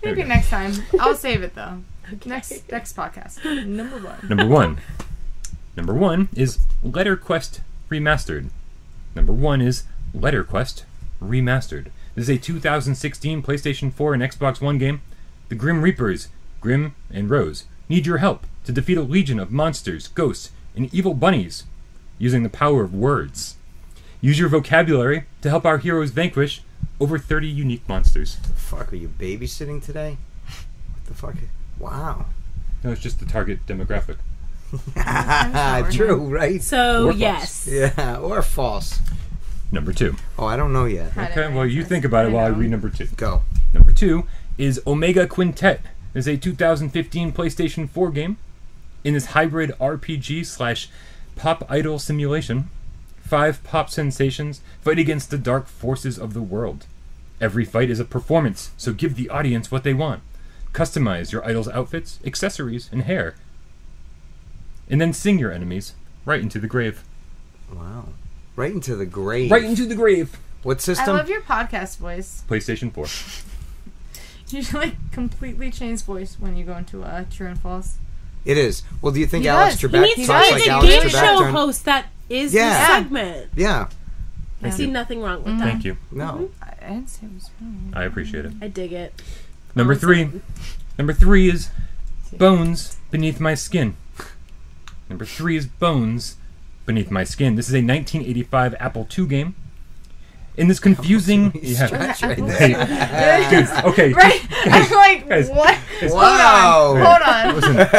There we Maybe go. next time. I'll save it though. Next podcast. Number 1. Number 1. Number 1 is Letter Quest Remastered. Number 1 is Letter Quest Remastered. This is a 2016 PlayStation 4 and Xbox One game. The Grim Reapers, Grim and Rose, need your help to defeat a legion of monsters, ghosts, and evil bunnies using the power of words. Use your vocabulary to help our heroes vanquish over 30 unique monsters. The fuck, are you babysitting today? What the fuck? Wow. No, it's just the target demographic. True, right? So, Or false. yes. Yeah, or false. Number 2. Oh, I don't know yet. Okay, well, you think about it while I read number 2. Go. Number 2 is Omega Quintet. It's a 2015 PlayStation 4 game. In this hybrid RPG/pop idol simulation, 5 pop sensations fight against the dark forces of the world. Every fight is a performance, so give the audience what they want. Customize your idol's outfits, accessories, and hair. And then sing your enemies right into the grave. Wow. Right into the grave. Right into the grave! What system? I love your podcast voice. PlayStation 4. You like completely change voice when you go into True and False. It is. Well, do you think He Alex does. He Trebek needs talks to like be a Alex game Trebek? show during- host that is Yeah. the segment. Yeah. I see nothing wrong with that. Thank you. No. I didn't say it was wrong. I appreciate it. I dig it. Number 3. Number 3 is Bones Beneath My Skin. Number 3 is Bones Beneath My Skin. This is a 1985 Apple II game. In this confusing... Stretch right Hey, there. dude, okay. Right? I'm like, guys, what? Wow. Hold on.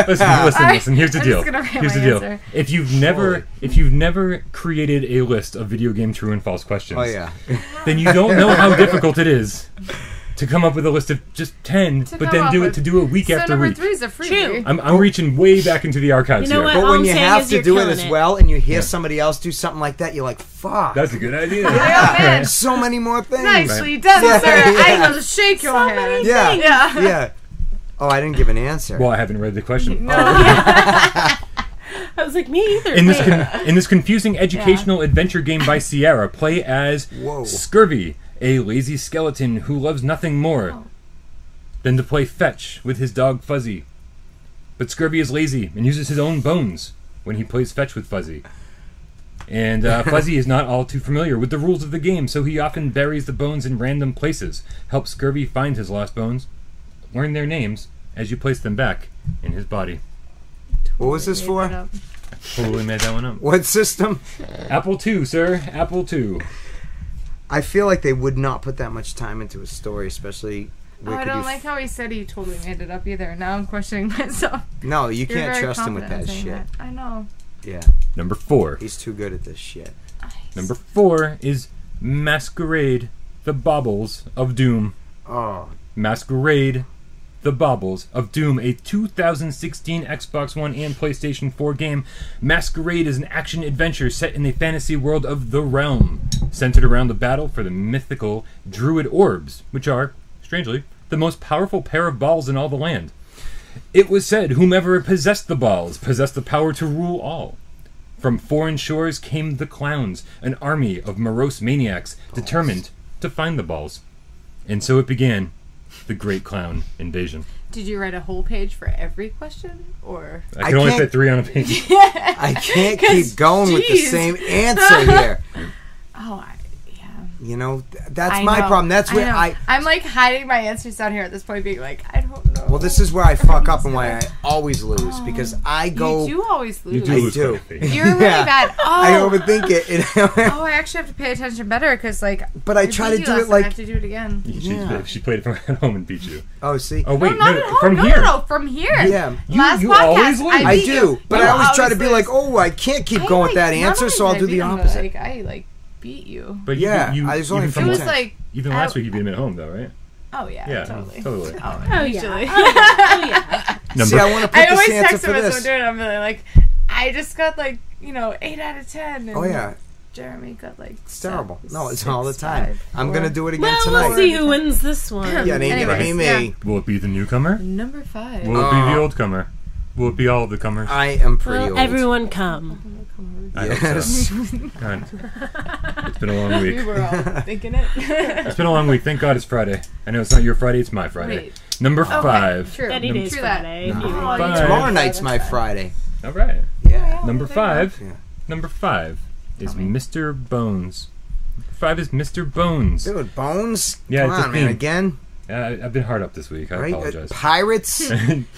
Listen. Here's the I'm deal. just gonna write Here's the my deal. answer. If you've never created a list of video game true and false questions, Oh, yeah. then you don't know how difficult it is to come up with a list of just 10, but then do a week So after number week. 3 is a free. True. I'm reaching way back into the archives You know here. what? But All when I'm you saying have is to you're do it killing as it. well, and you hear somebody else do something like that, you're like, fuck. That's a good idea. Oh, man. So many more things. Nicely done, Yeah, sir. yeah. I will shake your So hand. many Yeah. things. Yeah. Yeah. Oh, I didn't give an answer. Well, I haven't read the question. No. I was like, me either. In this Wait. in this confusing educational adventure game by Sierra, play as Whoa. Scurvy, a lazy skeleton who loves nothing more than to play fetch with his dog Fuzzy. But Scurvy is lazy and uses his own bones when he plays fetch with Fuzzy. And Fuzzy is not all too familiar with the rules of the game, so he often buries the bones in random places. Help Scurvy find his lost bones, learn their names as you place them back in his body. What was this for? Totally made that one up. What system? Apple II, sir. Apple II. I feel like they would not put that much time into a story, especially... Oh, where I could don't you like how he said he totally made it up either. Now I'm questioning myself. No, you You're can't very trust him with confident that in saying shit. that. I know. Yeah, Number 4. he's too good at this shit. Number 4 is Masquerade, the Baubles of Doom. Oh, Masquerade, the Baubles of Doom, a 2016 Xbox One and PlayStation 4 game. Masquerade is an action-adventure set in the fantasy world of The Realm, centered around the battle for the mythical Druid Orbs, which are, strangely, the most powerful pair of balls in all the land. It was said whomever possessed the balls possessed the power to rule all. From foreign shores came the clowns, an army of morose maniacs determined to find the balls. And so it began, the Great Clown Invasion. Did you write a whole page for every question, or? I can only can't- fit 3 on a page. I can't keep going with the geez. same answer here. Oh, yeah. You know, that's I my know. problem. That's where know. I'm like hiding my answers down here at this point, being like, I don't know. Well, this is where I fuck up and why I always lose, because I go... You do always lose. You do I lose do. quite a bit. You're really Yeah. bad. Oh, I overthink it. oh, I actually have to pay attention better because, like, But I try to beat do you it last time, I like... have to do it again. She played it from at home and beat you. Oh, see? Oh, wait, no, not at home. from no, here. No, from here. Yeah. Last you podcast, always lose. I beat do, you. but You I always try to be lose. like, oh, I can't keep I, going like, with that not answer, only so I'll did I do beat the him, but, opposite. like, I like beat you. But Yeah, you, I was only even from It was ten. like even last week you beat him at home, though, right? Oh yeah, Yeah, totally. totally. Oh, Usually. yeah. Oh, yeah. See, I want to put I always this answer text for him as I'm this. doing it. I'm really like, I just got like 8 out of 10. And Oh, yeah. Jeremy got like It's terrible. No, it's 6, all the time. 5, I'm going to do it again Well, tonight. we'll see who wins this one. Yeah, it ain't going to be Anyways, me. Will it be the newcomer? Number 5. Will it be the old comer? Will it be all of the comers? I am pretty Well, old. everyone come. I hope Yes. so. God. It's been a long We week. were all thinking it. It's been a long week. Thank God it's Friday. I know it's not your Friday, it's my Friday. Wait. Number Okay, 5. True. That it is True that. Friday. Number If you- Oh, five. Tomorrow night's my Friday. All right. Yeah. Number 5. Yeah. Number 5 is Tell me. Mr. Bones. 5 is Mr. Bones. Dude, Bones? Yeah, Come it's a on, man. thing. Again? I've been hard up this week. I Right? apologize. Pirates?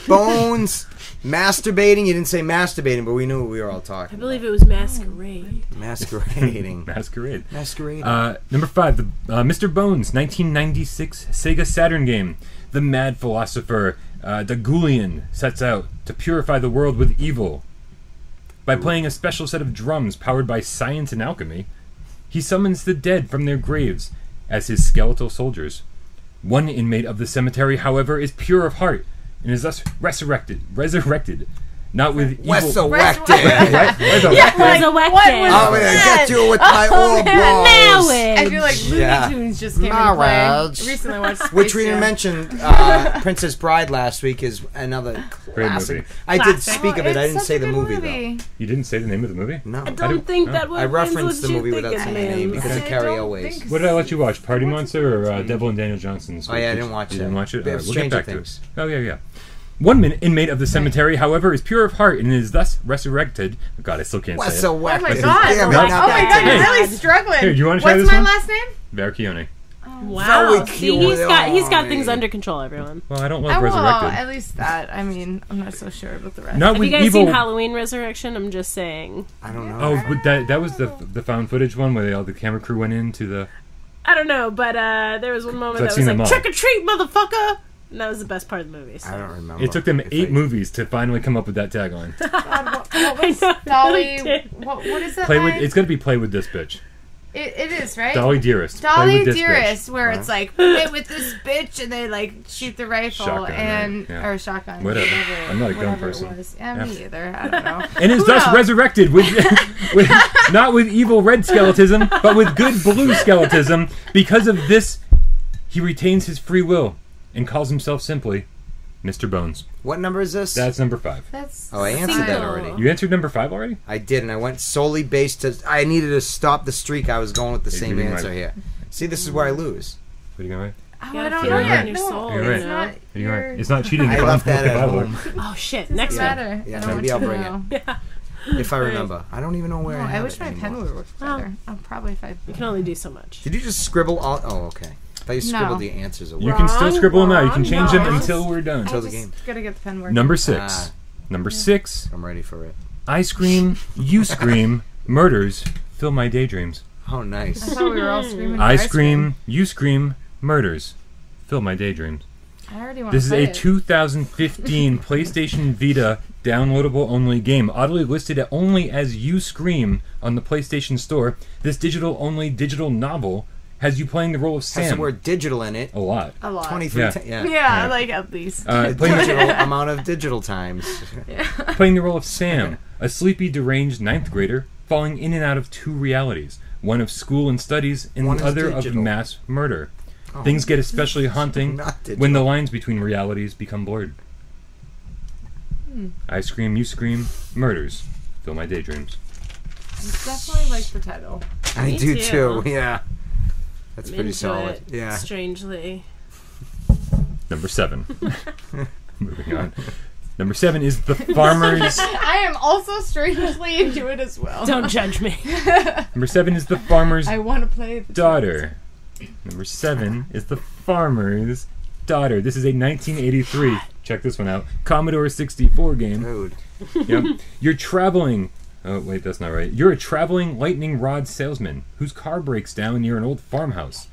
Bones? Masturbating. You didn't say masturbating, but we knew what we were all talking I believe it was Masquerade. about. Masquerading. Masquerade. Masquerading. Number 5, Mr. Bones, 1996 Sega Saturn game. The mad philosopher Dagulian sets out to purify the world with evil. By playing a special set of drums powered by science and alchemy, he summons the dead from their graves as his skeletal soldiers. One inmate of the cemetery, however, is pure of heart and is thus resurrected, not with evil. Resurrected. Resurrected. I'm gonna get you with my old balls. I feel like Looney Tunes just came into play. Recently watched Space Which we Jam. mentioned, Princess Bride last week is another Great classic. movie. I did Classic. speak of it. I It's didn't such say a the good movie though. You didn't say the name of the movie? No. I don't think that was. I referenced the what you movie without thinking, saying the name man. because of I Carrie don't Elways. think What did I let you watch? Party Monster or Devil and Daniel Johnson's? Oh yeah, I didn't watch You that. didn't watch it? They All have right, we'll get Stranger back Things. to it. Oh, yeah. One inmate of the cemetery, however, is pure of heart and is thus resurrected. Oh, God, I still can't say it. Oh my Resurrected. god! Damn it, Oh my not Oh my that god, you're today. really struggling. Here, do you wanna try What's this my one? last name? Verchione. Wow. Very See, he's got cute. things under control, everyone. Well, I don't Oh, love well, resurrected. at least that. I mean, I'm not so sure about the rest. Not Have with you guys evil. seen Halloween Resurrection? I'm just saying. I don't know. Oh, but that was the found footage one where the camera crew went into the. I don't know, but there was one moment I've that seen was them like, all. trick or treat, motherfucker! And that was the best part of the movie. So. I don't remember. It took them If 8 I- movies to finally come up with that tagline. God, what was I know, Dolly? it really did. What is that? Play with. line? It's gonna be play with this bitch. It is right. Dolly Dearest. Play Dolly with this Dearest, bitch. where it's like play with this bitch, and they like shoot the rifle Shotgun, and right? Yeah. or shotgun, Whatever. I'm not a gun whatever person. It was. Yeah, Yeah. me either. I don't know. And is Who thus knows? resurrected with not with evil red skeletism, but with good blue skeletism. Because of this, he retains his free will and calls himself simply Mr. Bones. What number is this? That's number 5. That's Oh, I answered that Sequel. already. You answered number 5 already? I did, and I went solely based to. I needed to stop the streak. I was going with the Hey, same give me answer my- here. See, this is where I lose. What are you going Oh, You I gotta don't feel know it yet. in your No, soul, You're it's right. not. Are you your- right? It's not cheating. I if left I'm that at Bible. home. Oh shit! Doesn't Next one. matter. Yeah, I don't maybe want I'll you to bring it. know. If I remember. I don't even know where Oh, I I have wish it my anymore. pen would work better. I'll probably if I. You can only do so much. Did you just scribble all? Oh, okay. I thought you scribbled No. the answers away. You can still Wrong, scribble them out. You can wrong, change them no. until we're done. Until I the just game. gotta get the pen working. Number 6. Ah. Number 6. I'm ready for it. I scream, you scream, murders fill my daydreams. Oh, I nice. thought we were all screaming. I for ice cream. scream, you scream, murders fill my daydreams. I already want This to is play a it. 2015 PlayStation Vita downloadable only game, oddly listed only as You Scream on the PlayStation Store. This digital only digital novel has you playing the role of Has Sam. the word digital in it. A lot. A lot. 23 Yeah. yeah. Yeah, Yeah. like at least. A Playing, digital amount of digital times. playing the role of Sam, a sleepy, deranged 9th grader falling in and out of 2 realities, one of school and studies and One the is other digital. of mass murder. Oh. Things get especially haunting Not digital. when the lines between realities become blurred. Hmm. I scream, you scream, murders fill my daydreams. I definitely like the title. I Me do too. too. Yeah. That's I'm pretty into solid. it, Yeah. Strangely. Number 7. Moving on. Number 7 is The Farmer's... I am also strangely into it as well. Don't judge me. Number 7 is The Farmer's I want to play the Daughter. Number 7 is The Farmer's Daughter. This is a 1983, check this one out, Commodore 64 game. Dude. Yep. You're traveling... Oh, wait, that's not right. You're a traveling lightning rod salesman whose car breaks down near an old farmhouse.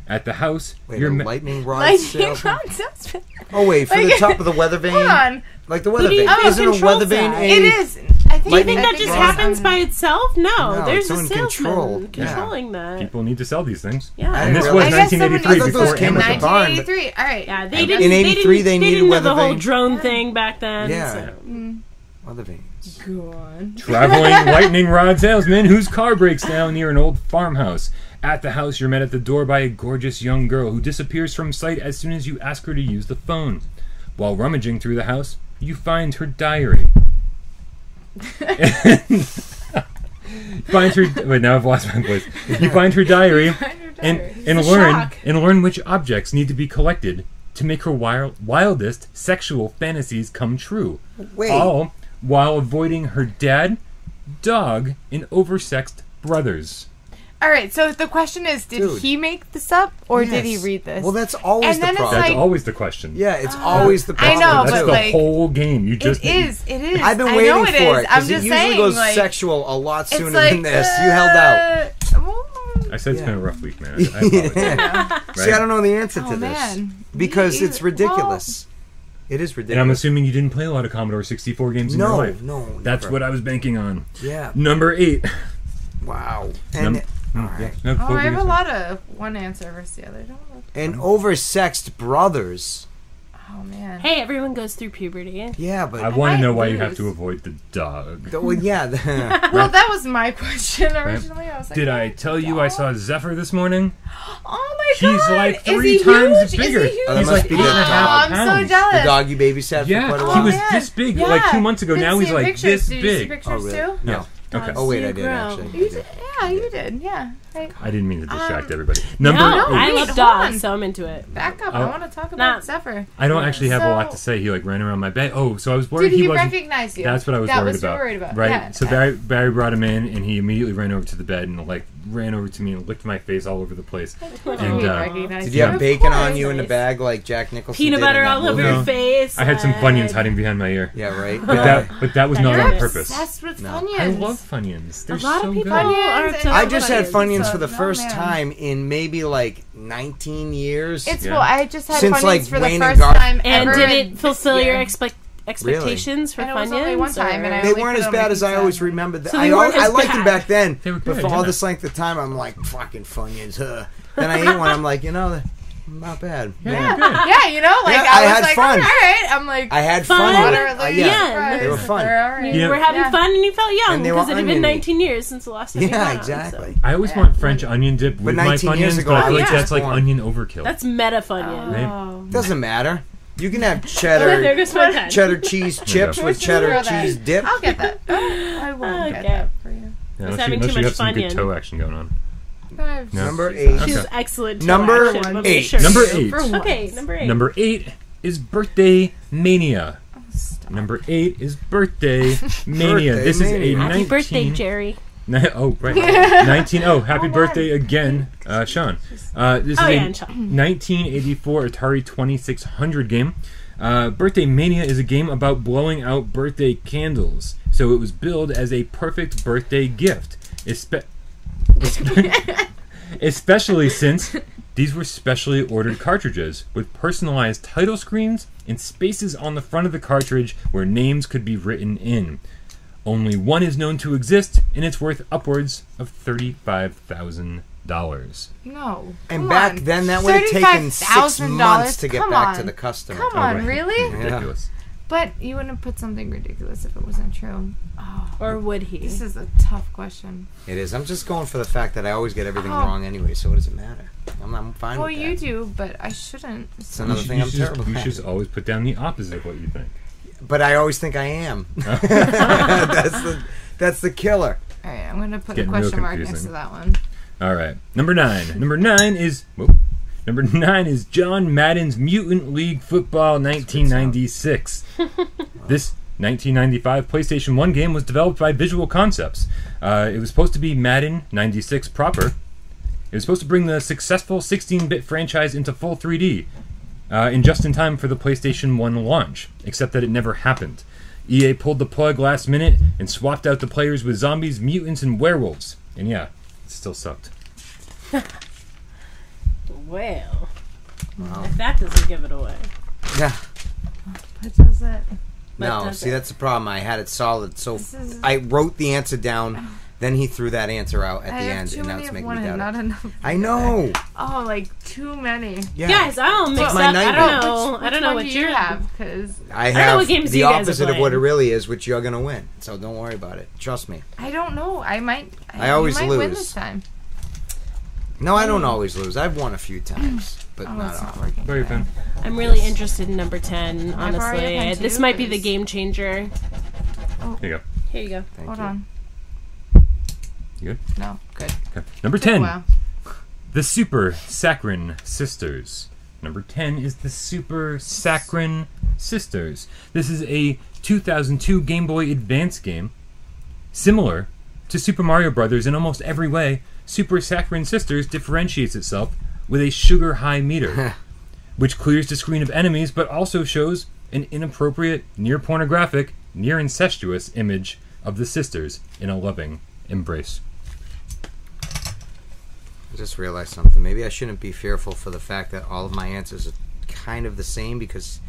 At the house, Wait, you're... a lightning rod Lightning salesman? rod salesman. Oh, wait, for Like- the top of the weather vane? Hold on. Like the weather do you vane. think Isn't a controls weather vane that? a... It is. I think. Do you Lightning think that I just think happens it's- by itself? No, No, there's it's a in salesman control. Yeah. controlling that. People need to sell these things. Yeah. I And this didn't was realize- 1983 I thought before those came with the Amazon. barn, but- 1983. All right. Yeah, they In didn't. 83 they needed didn't have weather the whole vane. drone thing back then. Yeah. So. Weather vanes. Go on. Traveling lightning rod salesman whose car breaks down near an old farmhouse. At the house, you're met at the door by a gorgeous young girl who disappears from sight as soon as you ask her to use the phone. While rummaging through the house, you find her diary. Find her. Wait, now I've lost my voice. You find her diary and It's a learn shock. which objects need to be collected to make her wildest sexual fantasies come true. Wait. All while avoiding her dad, dog, and oversexed brothers. All right, so the question is, did Dude. he make this up or did he Yes. read this? Well, that's always And the then it's problem. That's like- always the question. Yeah, it's always the I problem. know, That's but the like, whole game. You just it is. I've been I waiting know for it it is. I'm because it just usually saying, goes like, sexual a lot it's sooner like, than this. You held out. I said it's been a rough week, man. I apologize. See, I Right? don't know the answer to Oh, this man. because You- it's ridiculous. It is ridiculous. And I'm assuming you didn't play a lot of Commodore 64 games in your no, life. no. That's never. what I was banking on. Yeah. Number 8. Wow. Num- And Yeah. No, Oh, what were I have you a saying? lot of one answer versus the other. Don't look. and oversexed brothers. Oh man. Hey, everyone goes through puberty. Yeah, but I want to might know why you lose. have to avoid the dog. well, yeah. Well, that was my question originally. I was like, Did I tell you I saw Zephyr this morning? Oh my He's god! like Is 3 he times huge? bigger. Is he huge? Oh, that He's must like be 8.5 the Oh, dog. I'm pounds. so jealous. the dog you babysat for Yeah, quite a he while. was man. this big Yeah. like 2 months ago. Didn't Now see he's your like pictures. this Did you see big. pictures Oh, really? too? No. Okay. Oh wait, You I did grow. actually. You did, yeah, you did. Yeah. Right. I didn't mean to distract Um, everybody. No, Number I wait, love hold dogs, on. so I'm into it. Back up. Oh. I want to talk about Nah. Zephyr. I don't actually have a lot So- to say. He like ran around my bed. Oh, so I was worried Did he wasn't. recognize you? That's what I was that worried was about. You worried about. Right. Yeah. So Barry brought him in, and he immediately ran over to the bed and like ran over to me and licked my face all over the place. Did And, he uh, recognize Did you have Of bacon course. on you in the Nice. bag like Jack Nicholson? Peanut did in butter that all over movie? your No. face. I had some Funyuns hiding behind my ear. Yeah, right. But that was not You're on Yes. purpose. obsessed with No. Funyuns. I love Funyuns. They're A lot so of people good. are Funyuns obsessed and- I with just had Funyuns. Funyuns for the No, first man. time in maybe like 19 years. It's Yeah. well, I just had Since, Funyuns like, for Wayne the and first Garth time And ever. did in it fulfill your this year. expectations for And it was Funyuns? only one time, and I They only weren't put as them bad in as I pizza. always remembered. So they weren't I as liked them bad. back then, They were but good, for all yeah. this length of time, I'm like fucking Funyuns. Huh. Then I ate one. I'm like, not bad. Yeah, Yeah. they're good. Yeah, you know, like Yeah, I I was had like, fun. all right. I'm like, I had Fun. fun. with it. moderately yeah. surprised They were that fun. they're all right. You know- We're having Yeah. fun and you felt young And they were because it had been oniony. 19 years since the last time you Yeah, got on, exactly. I always Yeah. want French onion dip with my 19 years Funyuns, ago, but I I feel was like that's like born. onion overkill. So. That's meta Funyun. Right? Oh. Doesn't matter. You can have there cheddar goes my time. cheddar cheese chips go. with cheddar Throw that. cheese dip. I'll get that. I won't get Okay. that for you. Yeah, Just unless having you too have much some good Funyun. toe action going on. I've- No. Number 8. She's Okay. excellent. toe Number action, let me 8. assure Number you. 8. For what? Okay, number 8. Number 8 is Birthday Mania. Oh, stop. Number 8 is Birthday Mania. Birthday This is a Mania. Happy 19... birthday, Jerry. Oh, right. 19... Oh, happy Oh, birthday again, Sean. This is Oh, yeah, a and Sean. 1984 Atari 2600 game. Birthday Mania is a game about blowing out birthday candles. So it was billed as a perfect birthday gift. Especially since these were specially ordered cartridges with personalized title screens and spaces on the front of the cartridge where names could be written in. Only one is known to exist, and it's worth upwards of $35,000. No. And Come back on. then, that would have taken 6 $35,000? months to get Come back on. to the customer. Come on, right. really? Yeah. Ridiculous. But you wouldn't have put something ridiculous if it wasn't true. Oh, Or would he? this is a tough question. It is. I'm just going for the fact that I always get everything Oh. wrong anyway, so what does it matter? I'm fine Well, with you that. do, but I shouldn't. It's another thing You I'm should terrible you at. should always put down the opposite of what you think. But I always think I am. That's the killer. All right, I'm going to put a Getting real question mark next confusing. to that one. All right, number 9. Number 9 is John Madden's Mutant League Football 1996. This 1995 PlayStation 1 game was developed by Visual Concepts. It was supposed to be Madden 96 proper. It was supposed to bring the successful 16-bit franchise into full 3D, in just in time for the PlayStation 1 launch, except that it never happened. EA pulled the plug last minute and swapped out the players with zombies, mutants, and werewolves. And yeah, it still sucked. Well, Wow. if that doesn't give it away. Yeah. What does it? No, does see, it? that's the problem. I had it solid, so This is- I wrote the answer down. Then he threw that answer out at I the have end, too and now many it's of making one me and doubt not it. enough. I know. Oh, like too many. Yeah. Guys, I don't mix my up. I nightmare. don't know. Which I don't know one what do you you have, because I know have what games the you guys are opposite of what it playing. really is, which you're gonna win. So don't worry about it. Trust me. I don't know. I might. I always you might win lose. this time. No, I don't always lose. I've won a few times, but Oh, not it's not often. working. Very fun. I'm really interested in number 10, I've already honestly. had This two, might be the because- game changer. Here you go. Here you go. Thank Hold you. on. You good? No, good. Okay. Number Took a 10. while. The Super Saccharine Sisters. Number 10 is the Super Saccharine Sisters. This is a 2002 Game Boy Advance game, similar to Super Mario Brothers in almost every way, Super Saccharine Sisters differentiates itself with a sugar-high meter, which clears the screen of enemies, but also shows an inappropriate, near-pornographic, near-incestuous image of the sisters in a loving embrace. I just realized something. Maybe I shouldn't be fearful for the fact that all of my answers are kind of the same, because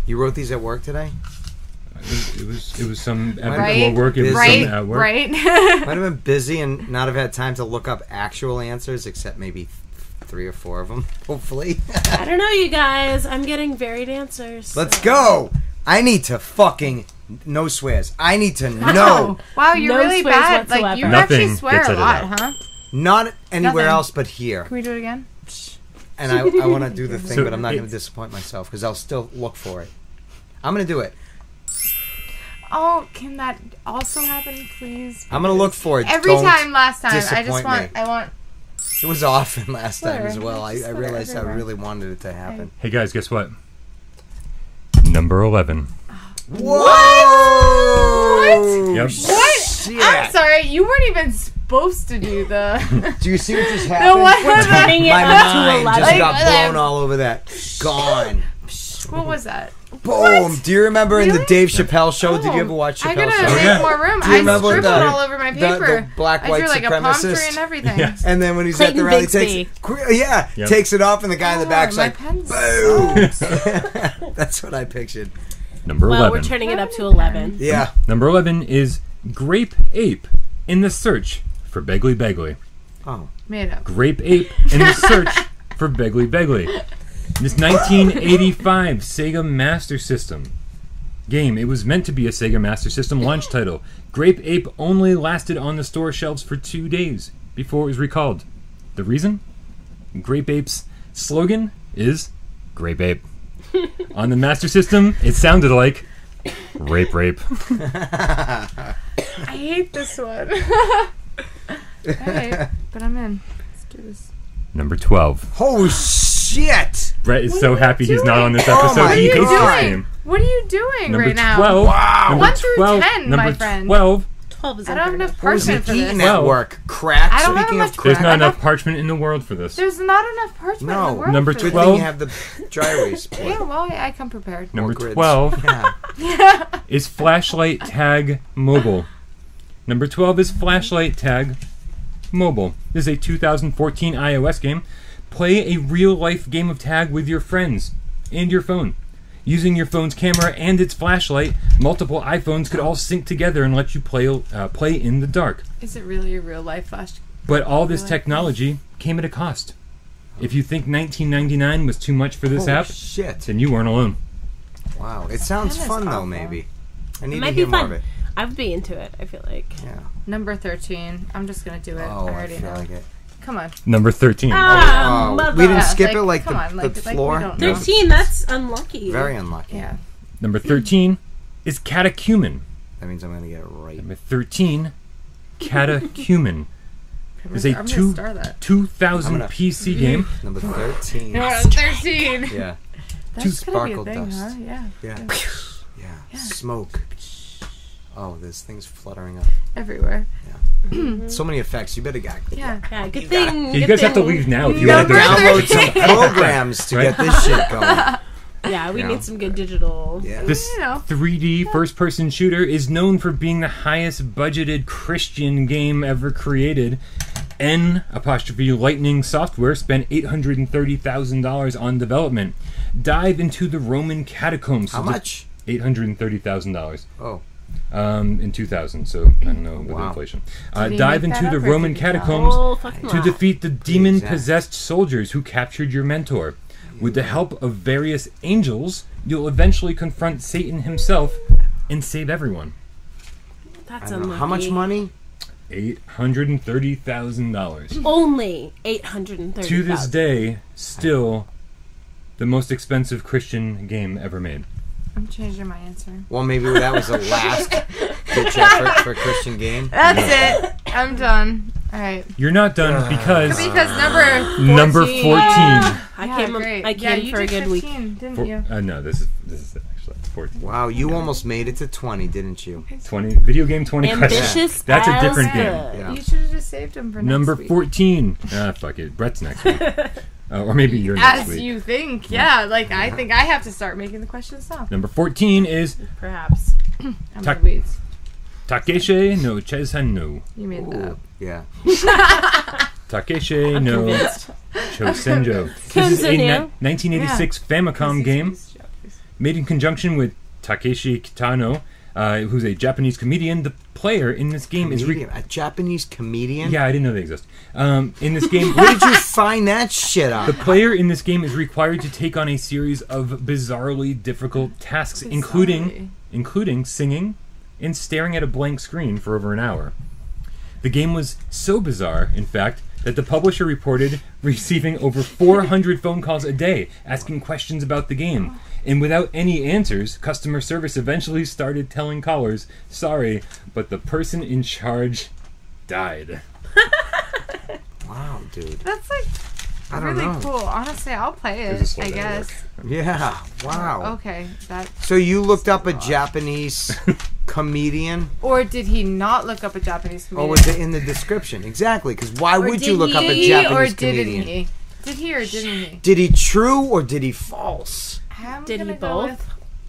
you wrote these at work today? It was some Right. before work. It was Right, some at work. right. Might have been busy and not have had time to look up actual answers, except maybe 3 or 4 of them, hopefully. I don't know, you guys. I'm getting varied answers. Let's go! I need to fucking... No swears. I need to know. Wow, you're No really swears bad. Like, you whatsoever. actually Nothing swear gets a edited lot, out. huh? Not anywhere Nothing. else but here. Can we do it again? And I want to do the thing, So but I'm not going to it's- disappoint myself, because I'll still look for it. I'm going to do it. Oh, can that also happen, please? I'm going to look for it. Every Don't time last time. I disappoint just want. me. I want. It was often last time as Swear. well. I Just swear realized I everywhere. really wanted it to happen. Hey guys, guess what? Number 11. Whoa! Yep. What? Shit. I'm sorry, you weren't even supposed to do the. Do you see what just the happened? one with the- Turning it My up to mind 11. just got Like, blown all over that. Gone. What was that? Boom. Do you remember in the Really? Dave Chappelle show? Did you ever watch I Chappelle gotta show? make Yeah. more room. Do you I remember scribbled the- all over my paper. The black white I drew like a palm tree supremacist? and everything. Yes. And then when he's Clayton at the rally, Bigsby. Yep. takes it off, and the guy in the Oh, back's my like, pen's boom. That's what I pictured. Number Well, 11. we're turning it up to 11. Yeah. Number 11 is Grape Ape in the search for Begley Begley. Oh. Made up. Grape Ape in the search for Begley Begley. This 1985 Sega Master System game. It was meant to be a Sega Master System launch title. Grape Ape only lasted on the store shelves for 2 days before it was recalled. The reason? Grape Ape's slogan is Grape Ape. On the Master System, it sounded like Rape Rape. I hate this one. Alright, but I'm in. Let's do this. Number 12. Oh, shit. Brett is What so are you happy he's not doing? on this Oh episode. my He What are you hates this God. game. What are you doing Number right now? 12. Wow. Number 1 through 12, 10, number my friend. 12. 12 is I don't have unheard enough of. What was he parchment for eating this. at 12. work? Crack? I don't have Speaking enough of There's crack. not I enough don't- parchment in the world for this. There's not enough parchment in the No. world Number for Good this. 12. thing you have the dry erase board. Yeah, well, I come prepared. Number grids. 12 Yeah. is Flashlight Tag Mobile. Number 12 is Flashlight Tag Mobile. This is a 2014 iOS game. Play a real-life game of tag with your friends and your phone. Using your phone's camera and its flashlight, multiple iPhones could all sync together and let you play in the dark. Is it really a real life flash? But all this Really? technology came at a cost. If you think $19.99 was too much for this Holy app, shit. then you weren't alone. Wow. It sounds That is fun, though, awful. maybe. I need It to might hear be more fun. of it. I would be into it, I feel like. Yeah. Number 13. I'm just gonna do it. Oh, I I already feel know. like it. Come on. Number 13. Ah, Oh, mother. we didn't Yeah, skip like, it like come on, the like we floor? don't know. 13, that's unlucky. Very unlucky. Yeah. Number 13 is Catechumen. That means I'm going to get it right. Number 13, Catechumen. Is a I'm two- gonna star that. 2000 I'm gonna- PC game. Number 13. Yeah, 13. Yeah. That's gonna be a sparkle thing, dust. huh? Yeah. Yeah. Yeah. Yeah. Smoke. Oh, there's things fluttering up. Everywhere. So many effects. You better get Yeah. Yeah, good thing. Yeah, you good guys have to thing- leave now if you Number want to download some 13. programs to get this shit going. Yeah, we Yeah. need some good digital. Yeah. This You know. 3D first-person shooter is known for being the highest budgeted Christian game ever created. N'(Lightning Software spent $830,000 on development. Dive into the Roman catacombs. How much? $830,000. Oh. In 2000, so I don't know with Wow. inflation. Did he Dive make that into up, the or Roman did he tell? catacombs Oh, fucking to lot. defeat the demon-possessed soldiers who captured your mentor. With the help of various angels, you'll eventually confront Satan himself and save everyone. That's I don't know. unlucky. How much money? $830,000. Only 830. To this day, still the most expensive Christian game ever made. I'm changing my answer. Well, maybe that was the last ditch effort for a Christian game. That's it. I'm done. All right. You're not done because Because number number 14. I Yeah, came. great. I Yeah, came you for a did good week. 15, didn't For- you? no, this is it actually. 14. Wow, you almost made it to 20, didn't you? 20 video game 20 Ambitious questions. That's a different as game. good. Yeah. You should have just saved him for Number next week. 14. Fuck it. Brett's next week. Or maybe you're next As week. you think, yeah. Like, I think I have to start making the questions now. Number 14 is Perhaps. I'm Tak- the weeds. Takeshi no Chesan no. You made that Ooh, up. yeah. Takeshi I'm no convinced. Chosenjo. This is a Continue. 1986 Famicom game made in conjunction with Takeshi Kitano, who's a Japanese comedian. The player in this game is... A Japanese comedian? Yeah, I didn't know they exist. In this game... Where did you find that shit out? The player in this game is required to take on a series of bizarrely difficult tasks, including singing and staring at a blank screen for over an hour. The game was so bizarre, in fact, that the publisher reported receiving over 400 phone calls a day asking questions about the game. And without any answers, customer service eventually started telling callers, "Sorry, but the person in charge died." Wow, dude. That's like I don't really know. cool. Honestly, I'll play There's a it. slow I dialogue. guess. Yeah, wow. Okay, that. So you looked up a Japanese comedian? Or did he not look up a Japanese Or comedian? was it in the description? Exactly, because why Or would did you look up a Did he Japanese or comedian? didn't he? Did he or didn't he? Did he true or did he false? I'm Did he gonna go both? with-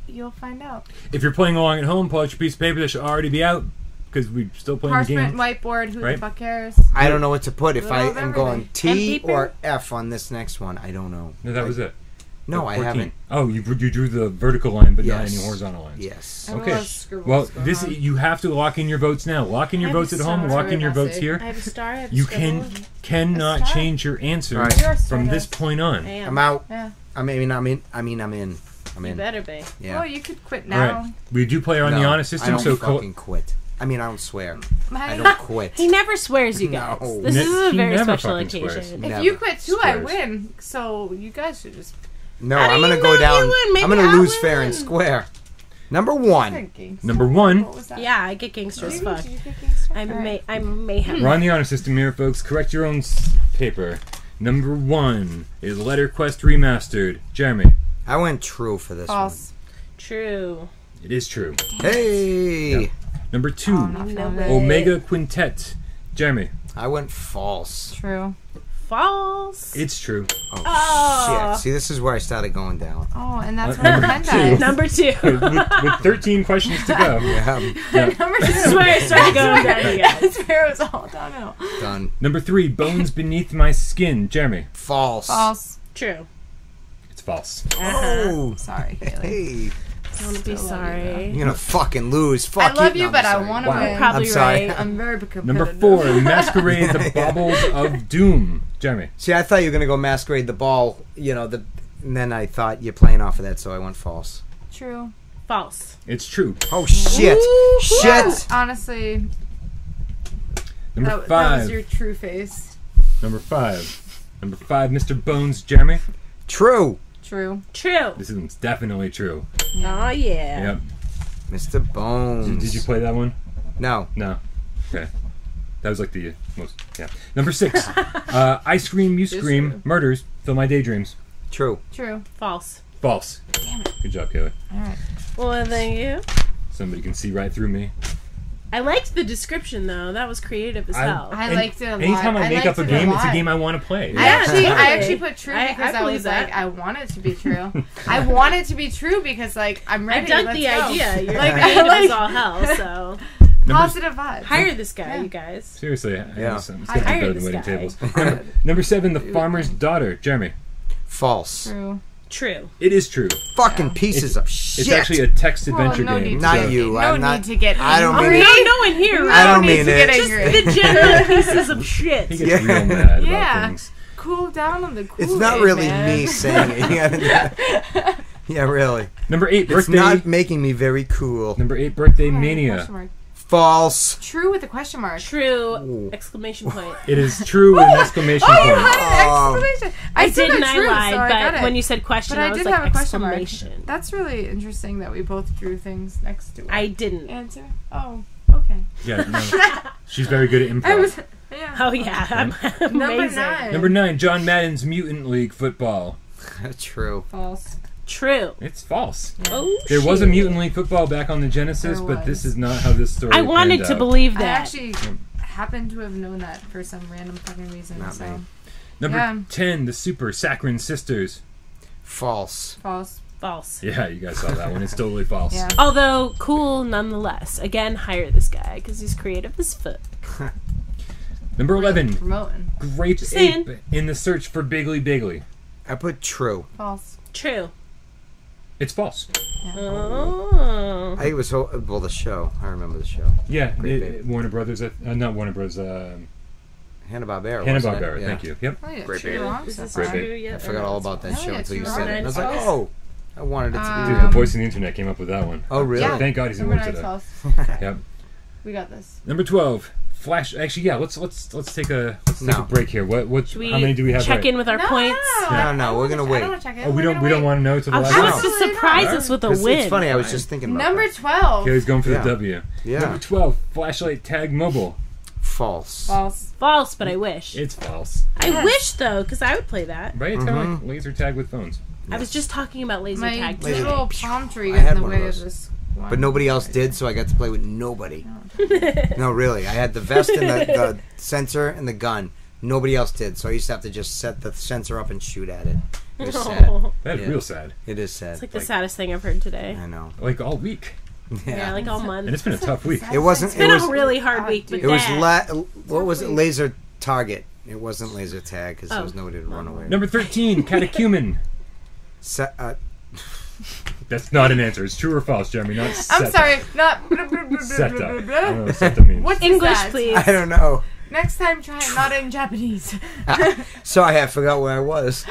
You'll find out. If you're playing along at home, pull out your piece of paper that should already be out, because we're still playing the Parchment, game. whiteboard, who Right. the fuck cares? I don't know what to put. If I Little of am going everything. T And paper? or F on this next one, I don't know. No, that was it. No, I 14. haven't. Oh, you drew the vertical line, but not Yes. any horizontal lines. Yes. I have a Okay. lot of scribbles Well, going this on. you have to lock in your votes now. Lock in your I have votes a at home. star. Lock in your Very votes messy. here. I have a star. I have a You scribble. cannot A star? change your answer Right. You're a from this stardust. point on. I am. I'm out. Yeah. I'm in. I'm in. You better be. Yeah. Oh, you could quit All now. right. We do play on the No, honest system, I don't so fucking quit. I mean, I don't swear. I Honey, don't quit. He never swears, you guys. No. This is a He very never special fucking swears. occasion. If Never you quit too, I swears. win. So you guys should just. No, How do I'm gonna you go know down. you win? Maybe I'm gonna I'll lose fair win. and square. Number one. Number one. What was that? Yeah, I get gangster as fuck. Did you get gangster? I Alright. may have. We're on the honor system here, folks. Correct your own paper. Number one is Letter Quest Remastered. Jeremy. I went true for this False. True. It is true. one. Hey. Yeah. Number two, Oh, not No found way. it. Omega Quintet. Jeremy. I went false. True. False. It's true. Oh, Oh. shit. See, this is where I started going down. Oh, and that's Number when the pen two. died. Number two. with 13 questions to go. Yeah, Number two. This is where I started going down, you guys. That's where it was all downhill. done. Number three, Bones Beneath My Skin. Jeremy. False. False. True. It's false. Oh. Sorry, Haley. Hey. Don't be Still love you, sorry. You're gonna fucking lose. Fuck I love you, No, but I'm I sorry. want to Wow. win. Probably I'm sorry. right. I'm very competitive. Number four, Masquerade the Baubles of Doom. Jeremy. See, I thought you were gonna go Masquerade the Ball. And then I thought you're playing off of that, so I went false. True. False. It's true. Oh shit! Shit! Honestly, Number that five. was your true face. Number five. Number five, Mr. Bones. Jeremy. True, True. True. This is definitely true. Oh, yeah. Yep. Mr. Bones. Did you play that one? No. No. Okay. That was like the most. Yeah. Number six. I Scream, You Scream. true. Murders fill my daydreams. True. True. False. False. Damn it. Good job, Kaylee. All right. Well, thank you. Somebody can see right through me. I liked the description, though. That was creative as hell. I And liked it a lot. Anytime I make up a liked it game, it's a lot. game I want to play. I Yeah, actually totally. put true I because I, believe was that. like, I want it to be true. I want it to be true because, like, I'm I ready. dug Let's the go. idea. You're Like, creative like- as all hell, so Positive vibes. hire this guy, Yeah. you guys. Seriously, Yeah. I'm I skeptic hired better than this waiting guy. tables. Number seven, The Farmer's Daughter. Jeremy. False. True. True. It is true. Fucking pieces of shit. It's actually a text adventure no game. need Not to so- get- you. No I'm need not. to get I don't angry. mean it. No one here. I don't need mean to it. get Just angry. the general pieces of shit. He gets real mad Yeah. about things. Cool down on the cool. It's not really me saying it. Yeah, really. Number eight, It's Birthday. not making me very cool. Number eight, Birthday Question Mania. mark. False. True with a question mark. True! Ooh. Exclamation point. It is true with an exclamation Oh, you point. had Oh. an exclamation. I still didn't. got I true, lied, so I got but it. when you said question, But I I was did like have a question mark. exclamation. That's really interesting that we both drew things next to it. I didn't. answer. Oh, okay. Yeah, no. She's very good at I improv. was. Yeah. Oh yeah, I'm Number amazing. 9. Number nine, John Madden's Mutant League Football. True. False. True. It's false. Oh, There was a shit. Mutant League Football back on the Genesis, There but this was. is not how this story I wanted panned to out. believe I that. actually happen to have known that for some random fucking reason. Not so me. Number Yeah. 10, the Super Saccharine Sisters. False. false. False. Yeah, you guys saw that one. It's totally false. Yeah. Although cool nonetheless. Again, hire this guy because he's creative as fuck. Number 11, Promoting. Grape Just saying. Ape in the Search for Biggly Biggly. I put true. False. True. It's false. Oh. I think it was well the show. I remember the show. Yeah, Grape Ape. Warner Brothers, not Warner Brothers, Hanna-Barbera. Hanna-Barbera, Yeah. thank you. Yep. Oh, yeah, Great true baby. wrong Is so this Great far. baby. true yet? I forgot all about that Oh, show yeah, until you true said it. wrong. And I was like, False. oh, I wanted it to be Dude, good. the voice of the internet came up with that one. Oh, really? Yeah. Thank God he's in Number work 9 today. false. Yep. We got this. Number 12, Flash. Actually, yeah. Let's take a No. break here. What? Should we How many do we have? check right? in with our points? No, we're gonna I wait. don't want to check it. Oh, we don't want to know till the I last was one. to Absolutely surprise not. us with a 'Cause win. It's funny. I was just thinking about Number that. 12. Okay, he's going for Yeah. the W. Yeah. Number 12, Flashlight Tag Mobile. False. False. False, but I wish. It's false. I wish though, because I would play that. Right? It's kind of like laser tag with phones. I was just talking about laser My tag. Laser little tag. palm tree I got had in the one of way of those. this one. But nobody else did, so I got to play with nobody. No, really. I had the vest and the sensor and the gun. Nobody else did, so I used to have to just set the sensor up and shoot at it. It was sad. Oh, That's Yeah. real sad. It is sad. it's like the saddest thing I've heard today. I know. Like all week. Yeah, like all month. And it's been a tough week. It wasn't. It's been It was. a really hard week, but It was. that. What was it? Laser target. It wasn't laser tag because there Oh. was nobody to run away. Number 13, Catechumen. That's not an answer. It's true or false, Jeremy. Not I'm set. sorry, not. Set up. I don't know what set up means. What's English, that? please. I don't know. Next time, try it not in Japanese. Sorry, I forgot where I was.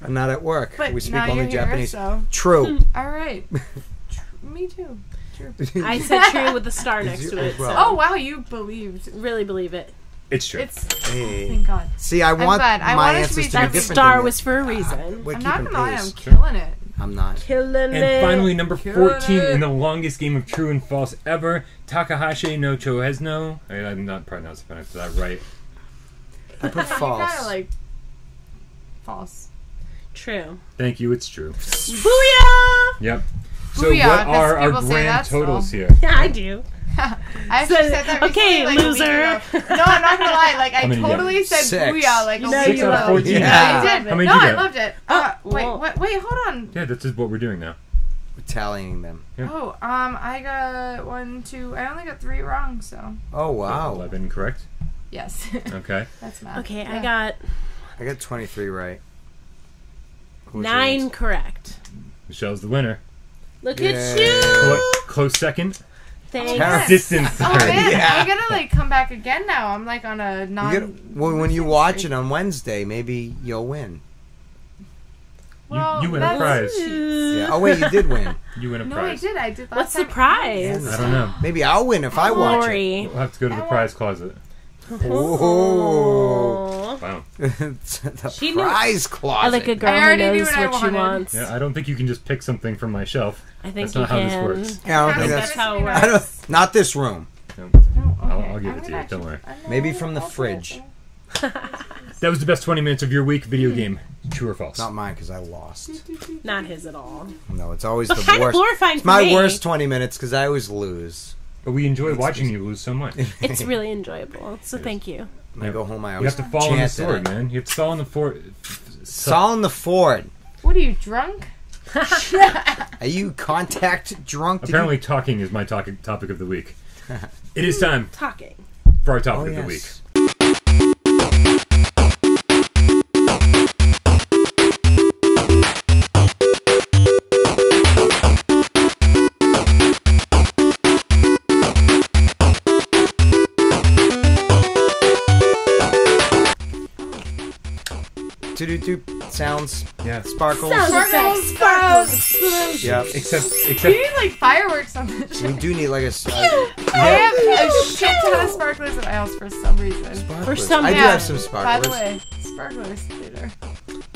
I'm not at work. But We speak now only you're here, Japanese. so. True. All right. Me too. True. I said true with the star next to it. So Oh wow, you believed. really believe it. It's true. It's Hey. thank God. See, I want glad. I my want it to answers be to be That different. star than was for a reason. We're I'm not keeping gonna lie, I'm pace. killing it. I'm not. Killing And it. finally, number Kill 14 it. in the longest game of true and false ever, Takahashi no Chohezno. I'm not pronouncing that right. I put You false. kind of like false. True. Thank you, it's true. Booyah! Yep. So Booyah, what 'cause are our people say grand that totals still. here? Yeah, I do. I actually So- said that okay, recently, like, a week loser. ago. No, I'm not gonna lie. Like How I many you totally get? said 6. booyah like You a know week Six you out of ago. 14. Yeah. I did. How many No, did you I get? loved it. well- Wait, hold on. Yeah, this is what we're doing now. We're tallying them. Yeah. Oh, I got 1, 2. I only got 3 wrong, so Oh wow. 11 correct. yes, Okay. that's math. Okay, I Yeah. got I got 23 right. Who was 9 yours? correct. Michelle's the winner. Look Yeah. at you! Close second. Thanks. Yes. Distant Oh third. man, Yeah. I gotta like come back again now. I'm like on a non. You get, when you watch it on Wednesday, maybe you'll win. Well, you win a that's- prize. Yeah. Oh wait, you did win. You win a No, prize. I did. I did. Last What's the time. prize? I don't know. Maybe I'll win if I watch it. Glory. We'll have to go to the prize closet. Oh. Wow. The She knew- prize closet. I like a girl I who already knew knows what I what she wanted. wants. Yeah, I don't think you can just pick something from my shelf. I think That's you not how this can. works. Yeah, I don't think Kinda That's that's. how it me works. I don't, not this room. No, okay. I'll give I'm it to gonna you. Don't worry. actually- Maybe from the fridge. That was the best 20 minutes of your week. Video game. True or false? Not mine because I lost. Not his at all. No, it's always But the kind of worst. glorifying It's for my me. worst 20 minutes because I always lose. But we enjoy watching you lose so much. You It's really enjoyable. So thank you. When I go home, I have always to fall on the chant sword, that. man. You have to fall on the fort. Saw in the Ford. What are you drunk? Are you contact drunk? Did you- Apparently, talking is my topic of the week. It is time Talking. for our Oh, topic of the week. yes. Do sounds, Yeah. sparkles. Sound effects, sparkles, explosions. Yeah. Except We need like fireworks on this We shit. do need like a. I have a shit ton of sparklers at my house for some reason. For some I do reason. have some By sparklers. the way, sparklers later.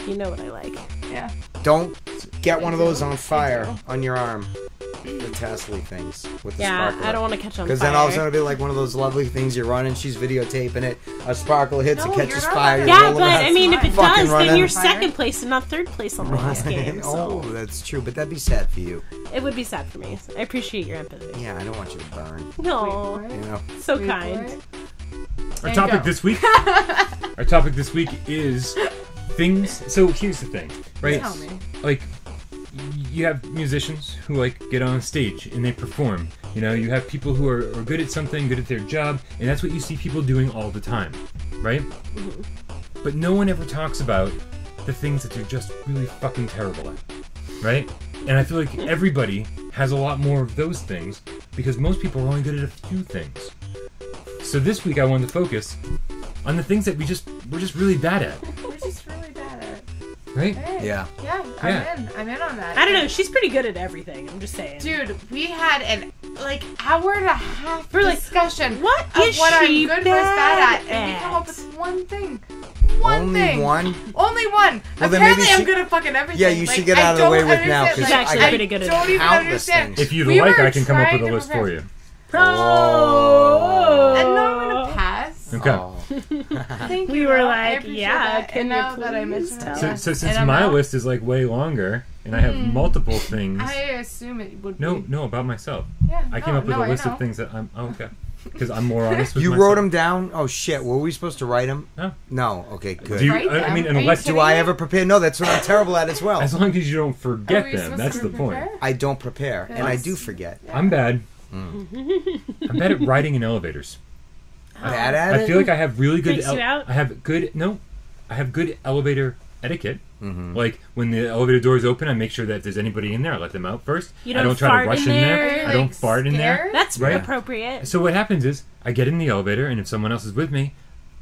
You know what I like. Yeah. Don't get one of those on fire on your arm. the tassely things with the Yeah, sparkler. I don't want to catch on fire. Because then all of a sudden it'll be like one of those lovely things you're running, she's videotaping it, a sparkle hits, No, it catches you're not fire. running. you're Yeah, rolling but out. I mean, if it Fucking does, then running. you're Fire. second place and not third place on the last game. Oh, So that's true, but that'd be sad for you. it would be sad for me. I appreciate your empathy. Yeah, I don't want you to burn. No, Wait for You it. know. so Wait kind. for it. Our And topic go. this week. Our topic this week is things. So here's the thing, right? Tell me. Like, you have musicians who like get on stage and they perform. You know, you have people who are good at something, good at their job, and that's what you see people doing all the time, right? But no one ever talks about the things that they're just really fucking terrible at, right? And I feel like everybody has a lot more of those things because most people are only good at a few things. So this week I wanted to focus on the things that we're just really bad at, We're just really bad at it. right? Hey. Yeah. Yeah, Yeah. I'm in on that. I don't know. She's pretty good at everything. I'm just saying. Dude, we had an hour and a half We're like, discussion what of is what she I'm good versus bad at, bad and we come up at? with one thing. One Only thing. one? Only one. Well, then Apparently, maybe I'm she- good at fucking everything. Yeah, you should get I out of the way don't with now, understand. 'cause She's actually I pretty good at don't even countless understand. things. If you'd We like, were I can come up trying with a to list prepare. for you. Oh. And now I'm gonna pass. Okay. Oh. Thank We you. were Mel. like, I appreciate yeah, that. can and you now that I please mentioned tell it, So, Yeah. so since and I'm my out, list is like way longer, and I have multiple things. I assume it would No, be. no, about myself. Yeah, I came up with a I list know. of things that I'm. Oh, okay. Because I'm more honest with You myself. wrote them down? Oh shit, were we supposed to write them? No. No, okay, good. Do you, Write I mean, them? Are you unless Do I ever prepare? No, that's what I'm terrible at as well. as long as you don't Are forget we them, supposed that's to the point. prepare? I don't prepare, and I Yes. do forget. I'm bad. Mm. I'm bad at riding in elevators. Bad at I it? feel like I have really good. Freaks you out? I have good. No, I have good elevator etiquette. Mhm. Like when the elevator doors open, I make sure that if there's anybody in there, I let them out first. You I don't don't try fart to rush in in there? there. Are you, I don't like, fart in there. scared? That's Right. appropriate. So what happens is I get in the elevator, and if someone else is with me,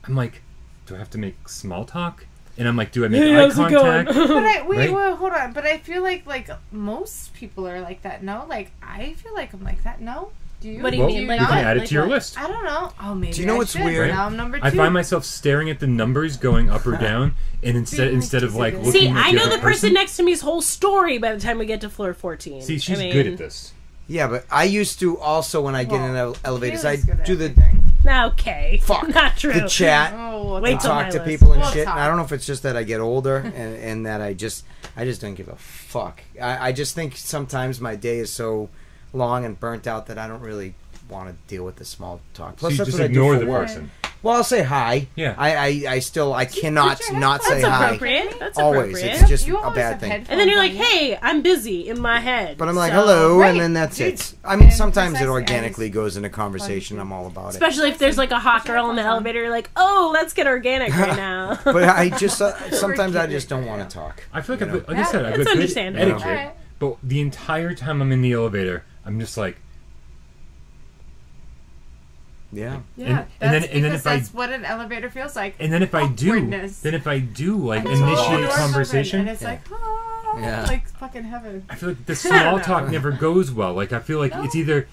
I'm like, do I have to make small talk? And I'm like, do I make Hey, eye how's it going? contact? But wait, Right? hold on. But I feel like most people are like that. No, like I feel like I'm like that. No, do you? What do you Well, mean? you Like can what? add it Like to your what? list. I don't know. Oh, maybe. Do you know I what's should. weird? Now I'm number 2. I find myself staring at the numbers going up or down, and instead of like looking See, at I the know other the person next to me's whole story by the time we get to floor 14. See, she's I mean, good at this. Yeah, but I used to also, when I get in elevators, I do the Okay. Fuck. Not true. the chat. Oh, Wait and till my talk to list. people and We'll shit. talk. And I don't know if it's just that I get older and that I just don't give a fuck. I just think sometimes my day is so long and burnt out that I don't really want to deal with the small talk. So Plus, you that's just what ignore I do the for work. person. Well, I'll say hi. Yeah. I cannot put your not say That's hi. appropriate. That's Always. appropriate. It's just You a always bad have thing. headphones And then you're like, on, yeah? hey, I'm busy in my head. But I'm like, So- hello, Right. and then that's Dude, it. I mean, and sometimes it precisely, organically goes into conversation. I'm all about it. Especially if there's like a hot girl in the headphones on. elevator, you're like, oh, let's get organic right now. But I just sometimes I just don't want to talk. I feel like, You know? like I said, I've That's got good understandable. etiquette. Alright. But the entire time I'm in the elevator, I'm just like, Yeah. Yeah, and then because if I- that's what an elevator feels like. and then if I do, Awkwardness. like And then the initiate doors conversation, open, and it's like, oh, Yeah. like fucking heaven. I feel like the I small don't know. talk never goes well. Like I feel like No. it's either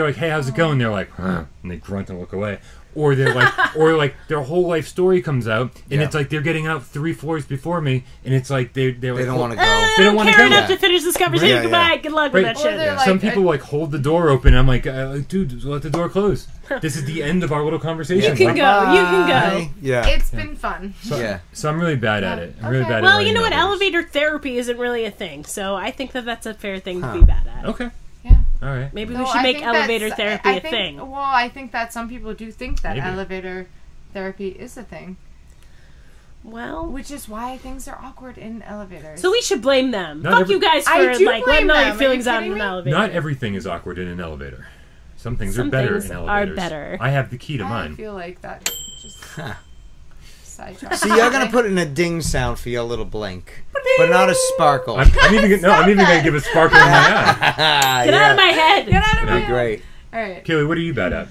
like, hey, how's it going? They're like, huh, and they grunt and look away. Or they're like, or like their whole life story comes out, and Yeah. it's like they're getting out 3 floors before me, and it's like they're They like, don't want to I go. They don't don't wanna care go. enough to finish this conversation. Yeah, Goodbye. yeah. Good luck Right. with that Or shit. they're Some like, people like hold the door open. I'm like, dude, let the door close. This is the end of our little conversation. You can Like, go. You can Bye. go. Yeah. It's been fun. Yeah. So I'm really bad at it. I'm really Okay. bad at Well, writing you know what? elevators. Elevator therapy isn't really a thing, so I think that that's a fair thing Huh. to be bad at. Okay. Yeah. All right. Maybe No, we should I make think elevator that's- therapy I a think, thing. Well, I think that some people do think that Maybe. elevator therapy is a thing, Well, which is why things are awkward in elevators. so we should blame them. Not Fuck every- you guys I for do like blame letting all them. your Are feelings you out in kidding an me? elevator. Not everything is awkward in an elevator. Some things Some are better things in are elevators. better. I have the key to I mine. feel like that just Huh. sidetracked. See, you're gonna put in a ding sound for your little blink, but not a sparkle. I'm even gonna give a sparkle in my eye. Get out of my head. Get out of Yeah. my Be great. All right. Kaylee, what are you bad at?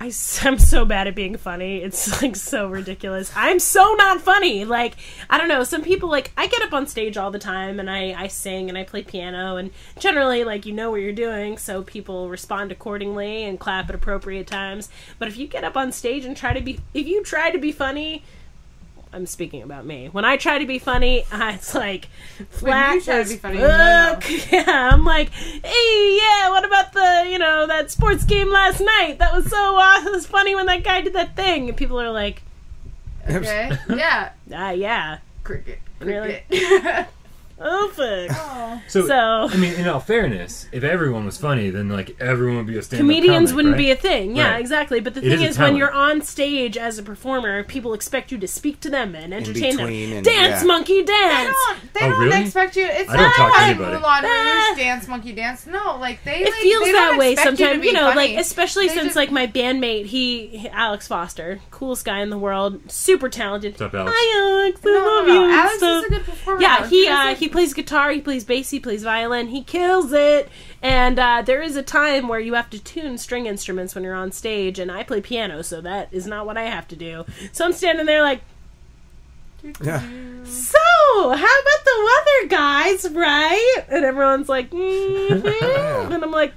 I'm so bad at being funny. It's like so ridiculous. I'm so not funny. Like, I don't know. Some people, like, I get up on stage all the time and I sing and I play piano, and generally, like, you know what you're doing, so people respond accordingly and clap at appropriate times. But if you get up on stage and try to be funny, I'm speaking about me. When I try to be funny, it's like flat you try to as be funny, fuck. no. Yeah, I'm like, hey, yeah, what about the, that sports game last night? That was so awesome. It was funny when that guy did that thing. And people are like, Okay. Yeah. yeah. Cricket. Really? Cricket. Oh, fuck. Oh. So, So- I mean, in all fairness, if everyone was funny, then like everyone would be a stand-up Comedians comic, wouldn't right? be a thing. Yeah, Right. exactly. But the It thing is a is, when talent. you're on stage as a performer, people expect you to speak to them and entertain them. between and- Dance, yeah. monkey, They dance. don't, Oh, really? expect you. It's I don't not talk to like anybody. Moulin Ah. Rouge, dance, monkey dance. No, like they. It like, feels they that don't way expect you to sometimes, be like funny. especially They since just- like my bandmate, he Alex Foster, coolest guy in the world, super talented. What's up, Alex? Hi, Alex. I No, love no, you. and Alex stuff. is a good performer. Yeah, though. he plays guitar, he plays bass, he plays violin, he kills it. And there is a time where you have to tune string instruments when you're on stage, and I play piano, so that is not what I have to do. So I'm standing there like, Yeah. so how about the weather, guys? Right? And everyone's like, Yeah. and I'm like,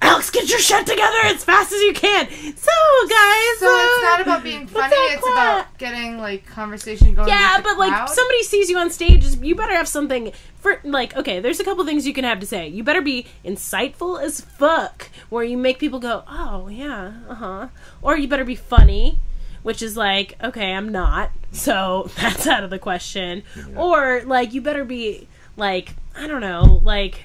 Alex, get your shit together as fast as you can. So, guys, So it's not about being funny. that It's plot? about getting like conversation going. yeah, with the but like crowd. somebody sees you on stage, you better have something for like. Okay, there's a couple things you can have to say. You better be insightful as fuck, where you make people go, "Oh yeah, or you better be funny, which is like, okay, I'm not, so that's out of the question. Yeah. Or like you better be like, I don't know, like.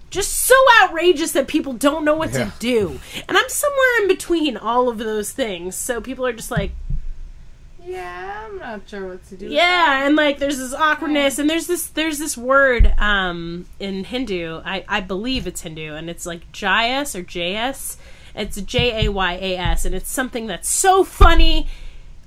Just so outrageous that people don't know what Yeah. to do. And I'm somewhere in between all of those things. So people are just like, Yeah, I'm not sure what to do. with yeah, that. and like there's this awkwardness, and there's this word in Hindu. I believe it's Hindu, and it's like Jayas or JS. It's Jayas, and it's something that's so funny,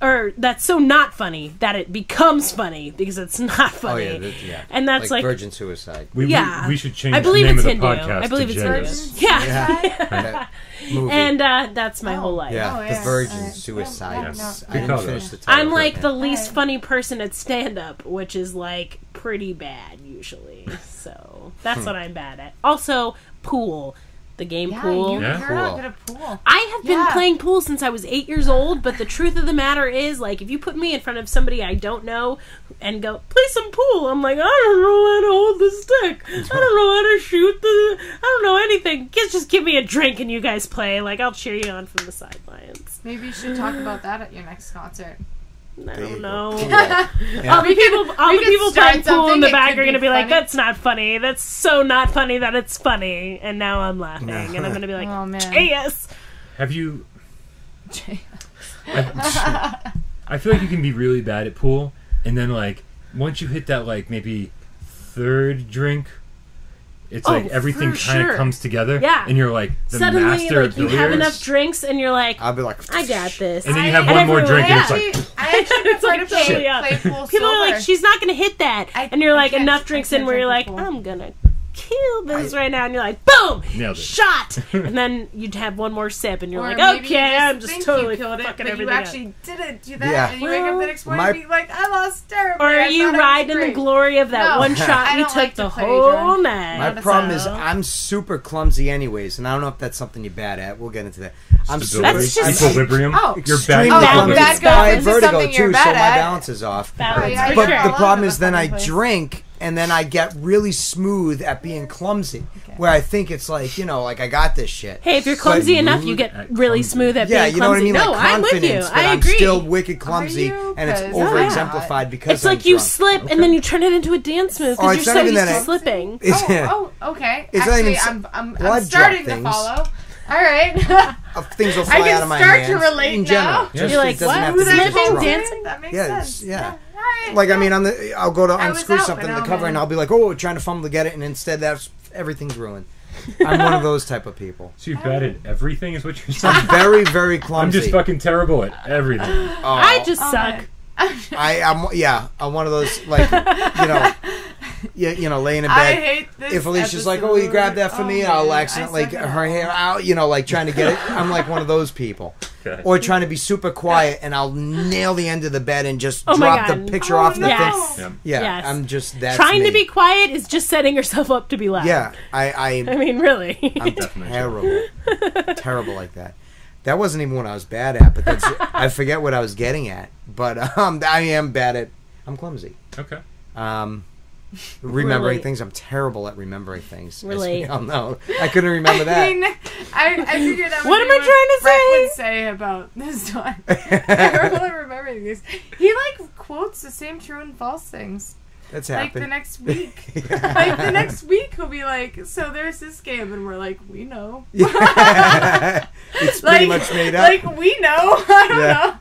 or that's so not funny that it becomes funny because it's not Oh funny. yeah, yeah. And that's like virgin suicide. Yeah. We should change I believe the name it's of the Hindu. podcast I believe to it's Jayas. Hindu. Yeah. Yeah. That movie. And that's my whole life. yeah, Oh, the yeah. virgin Alright. suicide. Yes. I Good call, didn't finish though. the title. I'm like the Yeah. least Alright. funny person at stand-up, which is like pretty bad usually. So that's what I'm bad at. Also, pool. The game Yeah, pool. Yeah. you're not Cool. good at pool. I have been Yeah. playing pool since I was 8 years old, but the truth of the matter is, like, if you put me in front of somebody I don't know and go, play some pool, I'm like, I don't know how to hold the stick. I don't know how to shoot I don't know anything. Just give me a drink and you guys play. Like, I'll cheer you on from the sidelines. Maybe you should talk about that at your next concert. I There you don't go. know. Yeah. All the people could start playing pool in something the that back could are going to be be like, funny. that's not funny. That's so not funny that it's funny. And now I'm laughing. And I'm going to be like, Oh, man. yes. Have you? I feel like you can be really bad at pool, and then like once you hit that like maybe third drink, it's like everything for kind of sure. comes together. Yeah. and you're like the Suddenly, master like, of you billiards. have enough drinks and you're like, I'll be like, I got this. And then you have And one more everyone- drink, and it's like, I actually It's prefer like to play, totally up. play pool People are like, sober. she's not going to hit that. And you're I like, can't- enough I drinks can't in where you're like, drink pool. I'm going to kill this right now. And you're like, boom! Nailed it. Shot! And then you'd have one more sip and you're Or like, maybe you okay, I'm think just totally you killed it, fucking but you everything up. actually didn't do that, Yeah. and you wake up the next morning My- and be like, I lost terribly. Or I are you thought I was riding the great." glory of that No, one shot I you don't took like the to play whole drunk. night? My problem is So- I'm super clumsy anyways, and I don't know if that's something you're bad at. We'll get into that. I'm super. That's just- equilibrium. Oh. You're extremely bad at clumsy. equilibrium. That goes I have into vertigo something you're too, so bad my at. balance is off. Balance, yeah, for But sure. the problem is then I Place. drink and then I get really smooth at being clumsy, where I think it's like, you know, like I got this shit. Hey, if you're clumsy But enough, you rude get at really clumsy. smooth at Yeah, being you know what I clumsy. mean? No, Like I'm with you. confidence, but I I'm agree. still wicked clumsy, you? and it's 'Cause over I'm exemplified because It's like I'm you drunk. slip and then you turn it into a dance move Oh, because it's you're not so even used that to I- slipping. It's- Okay. It's not Actually, even I'm blood starting drop to things. follow. All right. Things will I fly can out of my start hands. to relate in general. now. Yeah. Just, You're it like, doesn't what? have Who's to be that just thing drunk. dancing? That makes Yeah, sense. yeah. All right. Like, I mean, I'll go to I was unscrew out, something but in the now cover, I'm and in. I'll be like, oh, trying to fumble to get it, and instead everything's ruined. I'm one of those type of people. So you're bad at everything, is what you're saying? I'm very, very clumsy. I'm just fucking terrible at everything. Oh, I just Oh, suck. man. I'm one of those, like, you know, laying in I bed. hate this. If Alicia's like, oh, you grab that for me, I'll accidentally, I suck at her all. hair out, you know, like trying to get it. I'm like one of those people. Okay. Or trying to be super quiet, and I'll nail the end of the bed and just Oh my drop the God. picture Oh, off the no. thing. Yes. Yeah. Yeah, Yes. I'm just, that's Trying me. to be quiet is just setting yourself up to be loud. Yeah, I mean, really. I'm Definitely. terrible. Terrible like that. That wasn't even what I was bad at, but that's I forget what I was getting at. But I am bad at. I'm clumsy. Okay. Remembering Relate. things. I'm terrible at remembering things. Relate. Oh no, I couldn't remember that. I mean, I figured that. What am I trying to Brett say? would say about this one. I'm really remembering these. He like quotes the same true and false things. That's Like happened. the next week. Like the next week he'll be like, so there's this game, and we're like, we know. It's pretty much made up. Like we know. I don't know.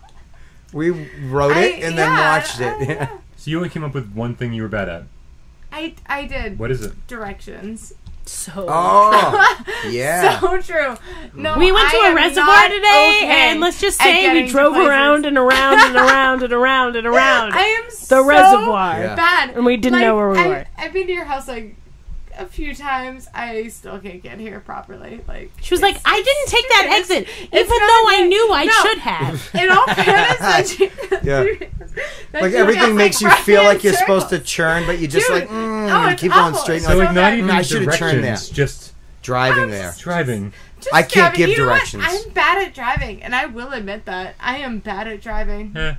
We wrote it and then watched it. yeah. So you only came up with one thing you were bad at. I did. What is it? Directions. So Oh, yeah. So true. No, we went to I a am reservoir not today, okay and let's just at say getting we to drove places. around and around and around and around and around I am the so reservoir. Yeah. bad. And we didn't know where we were. I've been to your house like a few times. I still can't get here properly. Like She was like, I didn't take that exit, even It's though not I good. knew I No. should have. in all fairness, Yeah. that Like you everything just, makes you run feel in like you're circles. supposed to churn, but you just Dude, like oh, it's keep going awful. straight. It's So so like not bad. even I should've turned directions, there. just Driving there. driving. Just I can't driving. give You know what? directions. I'm bad at driving, and I will admit that. I am bad at driving. Eh,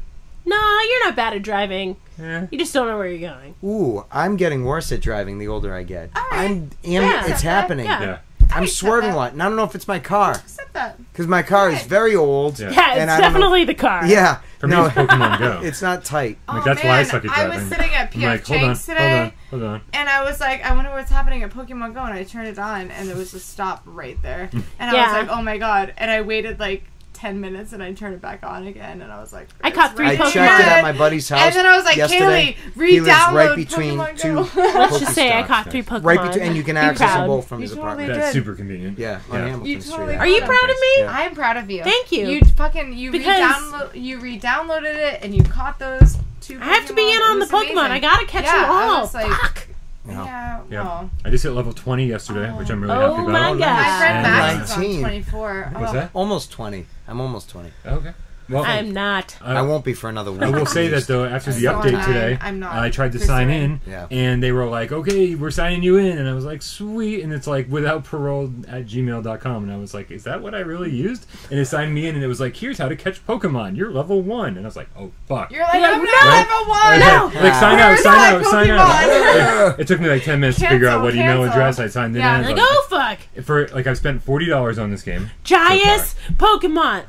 No, you're not bad at driving. eh. You just don't know where you're going. Ooh, I'm getting worse at driving the older I get. All right. Yeah. It's happening. Yeah. Yeah. I'm I accept swerving that. a lot, and I don't know if it's my car Accept that. because my car is very old. Yeah. Yeah, And it's I don't know- definitely the car. Yeah, For me, no, it's Pokemon Go. it's not tight. Like, Oh, that's why I suck at I driving. was sitting at I'm PF like, hold on, Chang's today, hold on. and I was like, I wonder what's happening at Pokemon Go, and I turned it on, and there was a stop right there. And I Yeah. was like, oh my god. And I waited like 10 minutes, and I turned it back on again, and I was like, I caught it's 3 right Pokemon. I checked it at my buddy's house. And then I was like, yesterday. Kaylee, He lives re-download right between Pokemon two. Go. Let's just say I Pokestops. caught 3 Pokemon. Right between, and you can Be access them proud. both from You his totally apartment. did. That's super convenient. Yeah, on Yeah. Hamilton You Street. totally Are you proud of me? Yeah. I'm proud of you. Thank you. You Because- re-downloaded it, and you caught those 2 Pokemon. I have to be in It on the was Pokemon. amazing. I gotta catch Yeah, them I all. was like- Fuck. Yeah, Yeah. well. I just hit level 20 yesterday, which I'm really Oh happy my about. God. My friend And, Max is on 19. 24. What's Oh. that? Almost 20. I'm almost 20. Okay. Well, I'm not. I won't be for another week. I will say that though, after the So update am I. today, I'm not I tried to sign in, Yeah. and they were like, "Okay, we're signing you in," and I was like, "Sweet," and it's like without parole at gmail.com, and I was like, "Is that what I really used?" And it signed me in, and it was like, "Here's how to catch Pokemon. You're level 1," and I was like, "Oh fuck." You're like, You're I'm like, not no! level 1! Okay, like sign out, Where's sign my out, sign Pokemon? out. It took me like 10 minutes to figure out what email Cancel. address I signed in. Yeah. as. Like, I was oh fuck. for like I've spent $40 on this game. Giants Pokemon.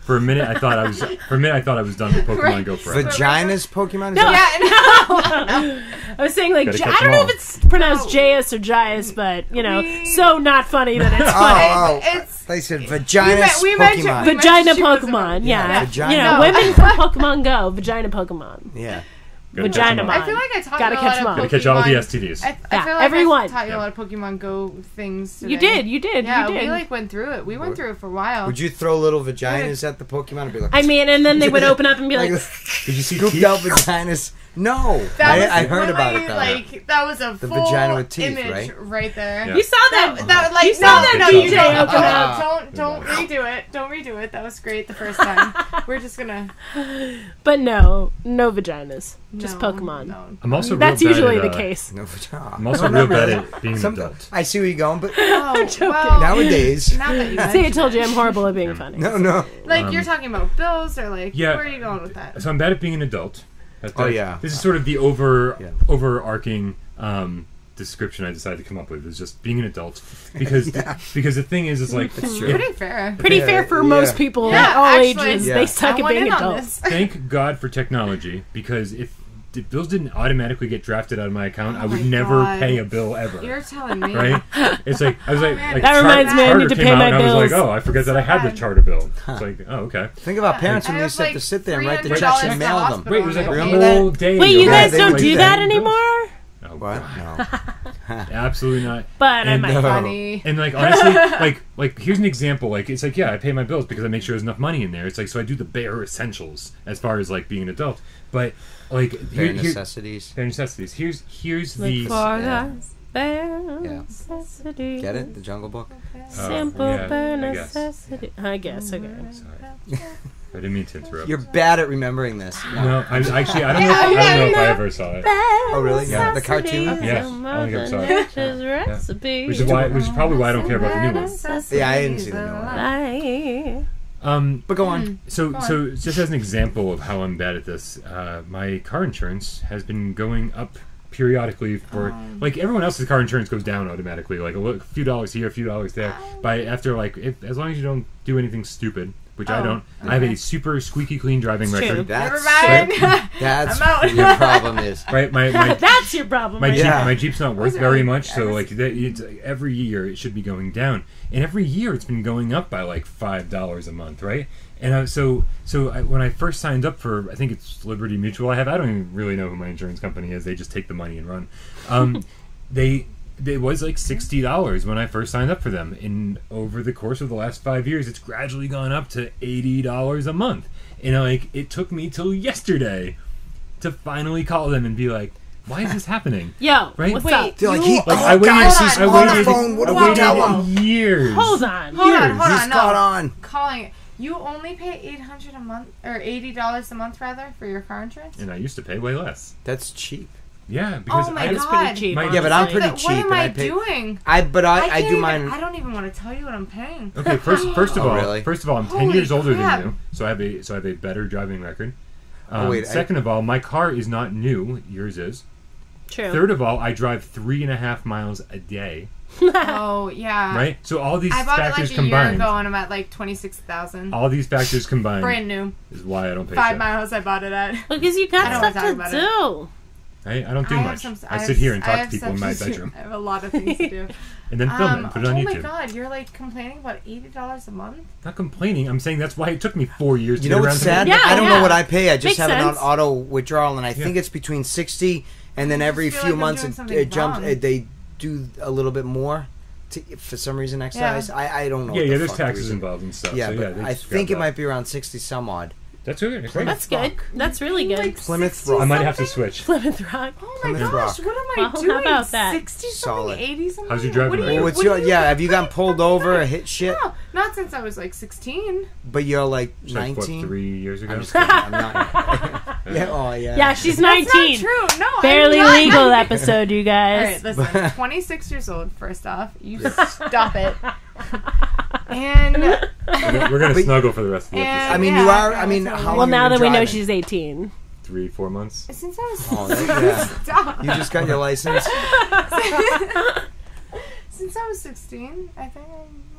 For a minute, I thought I was done with Pokemon Go forever. Vaginas Pokemon? Is No. that- Yeah, no. I was saying like Gotta I catch don't them know all. if it's pronounced No. J-S or Gias, but you know, We- so not funny that it's funny. Oh, It's- they said vaginas we mentioned- Pokemon. we- Vagina she was a- Pokemon, Yeah, yeah. vagina. You know, No. women from Pokemon Go, vagina Pokemon. Yeah. Gotta catch Vagina them all. I feel like I taught Gotta you a catch lot them all. of Gotta catch all the Pokemon- STDs. I Yeah, feel like everyone. I taught you a Yeah. lot of Pokemon Go things today. You did. Yeah, you did. we like went through it. We went through it for a while. Would you throw little vaginas at the Pokemon and be like, I mean, and then they would open up and be like, Did you see scooped teeth? out vaginas? No. That was I heard about really, it though. Like that was a The full vagina with teeth, image right? there. Yeah. you saw that? That like You saw that no, DJ you don't open up. Don't redo it. Don't redo it. That was great the first time. We're just gonna But no vaginas, just no, Pokemon. No. I'm also That's real bad usually at, the case. No vagina. I'm also real bad at being an adult. I see where you're going, but Oh, joking. well, nowadays, now that you See, I mention told it. you I'm horrible at being funny. no. Like you're talking about bills or like Yeah. where are you going with that? So I'm bad at being an adult. Oh, yeah. This is sort of the overarching description I decided to come up with is just being an adult because because the thing is like That's true. Pretty fair. Pretty Yeah, fair for yeah. most people Yeah, at all actually, ages. yeah. They suck I at want being in on adults. this. thank God for technology because if the bills didn't automatically get drafted out of my account, I Oh would my never God. pay a bill ever. You're telling me. Right? It's like I was like, man. like That reminds me, I Charter need to came pay out my and I was like, bills. oh, I forgot that I So had the bad. charter bill. It's like, oh, okay. Think about parents I when they have, used to have like, to sit there and write the $300 checks to and the mail them. hospital. Right, it was like a Remember that? whole day. Wait, you ago. guys they don't would do do that that. anymore? Oh, What? God. No. Absolutely not. But I And, might. Funny. And like honestly, like here's an example. Like it's like yeah, I pay my bills because I make sure there's enough money in there. It's like so I do the bare essentials as far as like being an adult. But like Bare necessities. bare necessities. Here's Look the for Yeah. the bare Yeah. necessity. Get it? The Jungle Book? Simple yeah, bare I guess. necessity. I guess. Okay. Sorry. I didn't mean to interrupt. You're bad at remembering this. No, I don't know if I ever saw it. Oh, really? Yeah. The cartoon? Yes, I don't think I saw it. Recipe. Which is probably why I don't care about the new one. Yeah, I didn't see the new one. But go on. So just as an example of how I'm bad at this, my car insurance has been going up periodically for like everyone else's car insurance goes down automatically, like a few dollars here, a few dollars there. After like as long as you don't do anything stupid, which I don't. Okay. I have a super squeaky clean driving record. Never mind. That's what your problem is. Right, my that's your problem. My Jeep's not worth very much, so like every year it should be going down, and every year it's been going up by like $5 a month, right? And when I first signed up for, I think it's Liberty Mutual. I don't even really know who my insurance company is. They just take the money and run. It was like $60 when I first signed up for them. And over the course of the last 5 years, it's gradually gone up to $80 a month. And like it took me till yesterday to finally call them and be like, "Why is this happening?" Yo, right? what's up? I waited years. Hold on. He's caught on. Calling it. You only pay $800 a month, or $80 a month rather, for your car insurance? And I used to pay way less. That's cheap. Yeah, because It's pretty cheap. Yeah, but I'm pretty cheap. What am I doing? I do mine. I don't even want to tell you what I'm paying. Okay, first of all, really? I'm 10 years older than you, so I have a better driving record. Second of all, my car is not new. Yours is. True. Third of all, I drive 3.5 miles a day. Oh yeah. Right. So all these I bought factors it like combined. A year ago, and I'm at like 26,000. All these factors combined. Brand new. Is why I don't pay. 5 miles. I bought it at. Because you got stuff to do. I don't do much. I sit here and talk to people in my bedroom. I have a lot of things to do. And then film it and put it on YouTube. Oh my god, you're like complaining about $80 a month? Not complaining. I'm saying that's why it took me 4 years to get around to it. You know what's sad? Yeah, I don't know what I pay. I just Makes have sense. it on auto withdrawal, and I think it's between 60 and then every few months it jumps. They do a little bit more. For some reason, excise. Yeah. I don't know. Yeah, there's taxes involved and stuff. Yeah, so but I think it might be around 60 some odd. That's good. That's good. That's really good. Like Plymouth Rock. I might have to switch. Plymouth Rock. Oh my Plymouth gosh, Rock. what am I doing? How about that? 60 Solid. something, 80 something? How's your driving record? Have you gotten pulled over or hit shit? No, not since I was like 16. But you're like So, 19? 3 years ago? I'm just kidding. I'm not. Yeah, oh yeah. Yeah, she's That's 19. not true. No, Barely I'm not. legal episode, you guys. Alright, listen. 26 years old, first off. You stop it. And We're going to snuggle for the rest of the episode. I mean, Yeah, you are. yeah, I mean, that's how long Well, now have that you we been know driving? she's 18. 3-4 months. since I was Oh, stop. you just got your license. Since I was 16, I think.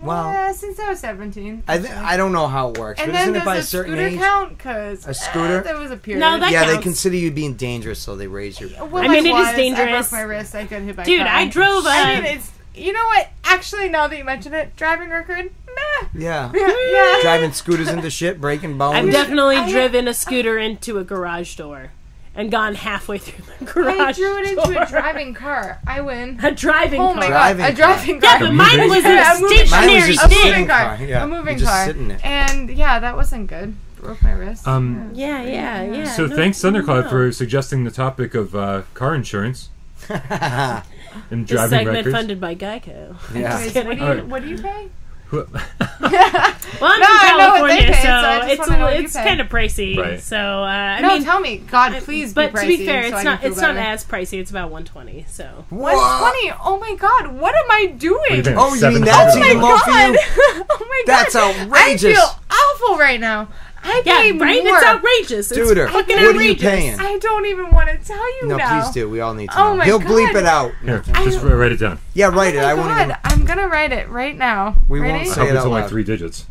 Wow. Yeah, since I was 17. I don't know how it works, And but then isn't it does by the a certain scooter age? count? Because A scooter? there was a period. No, that Yeah, they counts. consider you being dangerous, so they raise your. Well, I mean, it is I dangerous. broke my wrist. I got hit by a Dude, car. I drove I mean, it's. You know what? Actually, now that you mention it, driving record, meh. Yeah. Yeah. Driving scooters into shit, breaking bones. I've definitely driven a scooter into a garage door and gone halfway through the garage I drew it into door. a driving car. I win. A driving Oh car. my Driving god, a car. driving Yeah, car. but mine was Yeah, a a moving car. Mine was stationary just A a thing. moving car. Yeah, A moving you just car. sit in it. And yeah, that wasn't good. Broke my wrist. Yeah. So thanks, Thundercloud, for suggesting the topic of car insurance and This driving segment records. funded by Geico. Yeah. Anyways, kidding. what do you pay? Well, I'm No, from I know what they California, pay, so I just so wanna know what you it's pay. kind of pricey. Right. So I No, mean, tell me. God, please but be pricey. to be fair, so it's I not can feel better. as pricey. It's about $120. So 120. Oh my god, what am I doing? What do you Oh, you mean $700? that's Oh my even low for god. you? Oh my god. That's outrageous. I feel awful right now. I yeah, pay right? more. It's outrageous. It's Dude, fucking what are you outrageous. paying? I don't even want to tell you No, now. please do. We all need to Oh know. my He'll God. bleep it out. Here, just write it down. Yeah, write it. Oh my I won't god, even. I'm gonna write it right now. We Ready? won't I say hope it it's out only loud. 3 digits.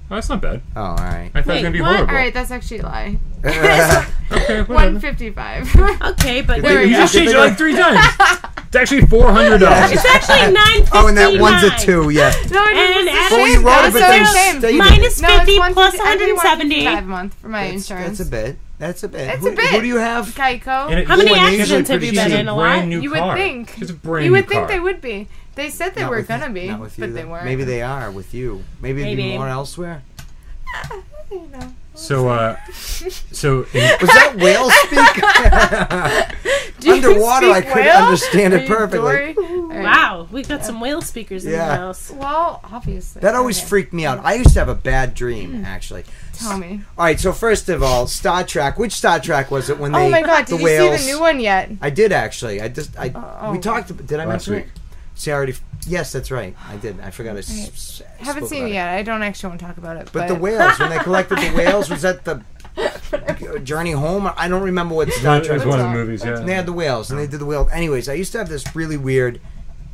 Oh, that's not bad. Oh, all right. I thought it was going to be what? horrible. Alright, that's actually a lie. Okay, whatever. 155. Okay, but There we You go. just changed it like 3 times. It's actually $400. it's actually $9.59. Oh, and that one's a 2, yeah. No, And it's add the Well, same. you wrote it, That's but the they same. stated minus it. No, it's 50 plus 150 170. $155 a month for my insurance. That's a bit. That's a bit. It's Who, a bit. Who do you have? Geico. And it- How many oh, and these accidents are have you pretty- been she's in? A brand lot? new You would car. think. She's a brand You new would think car. they would be. They said they Not were with- gonna be, not with you, but they though. weren't. Maybe they are with you. Maybe it'd be Maybe. more elsewhere. You know. So, Was that whale speak? Do you Underwater, I speak couldn't whale? understand Are it you perfectly. Dory? Are All right. Wow, we got some whale speakers in the Yeah. house. Well, obviously. That always Okay. freaked me out. I used to have a bad dream, actually. Tell me. All right, so first of all, Star Trek. Which Star Trek was it when they? Oh my god, the did you whales, see the new one yet? I did actually. Oh, we okay. talked. Did I Last mention week. it? See, I already. Yes, that's right. I did. I forgot. Haven't spoke seen about it yet. I don't actually want to talk about it. But the whales, when they collected the whales, was that the Journey Home? I don't remember what Star It Trek was was. one of the movies, yeah. And they had the whales, and they did the whale. Anyways, I used to have this really weird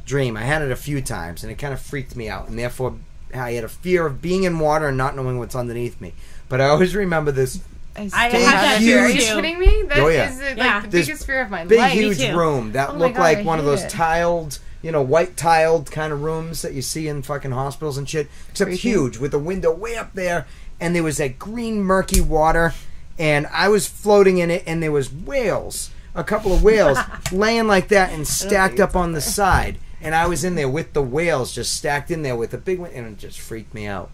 dream. I had it a few times, and it kind of freaked me out. And therefore, I had a fear of being in water and not knowing what's underneath me. But I always remember this I have have that fear. Are too. you kidding me? That Oh, yeah. is like Yeah. the This biggest fear of my big, life. huge too. room that Oh my looked God, like I one of hate those it. tiled, white tiled kind of rooms that you see in fucking hospitals and shit. Except Creepy. huge, with a window way up there, and there was that green, murky water, and I was floating in it, and there was whales, a couple of whales, laying like that and stacked up on the side. And I was in there with the whales just stacked in there with a big one, and it just freaked me out.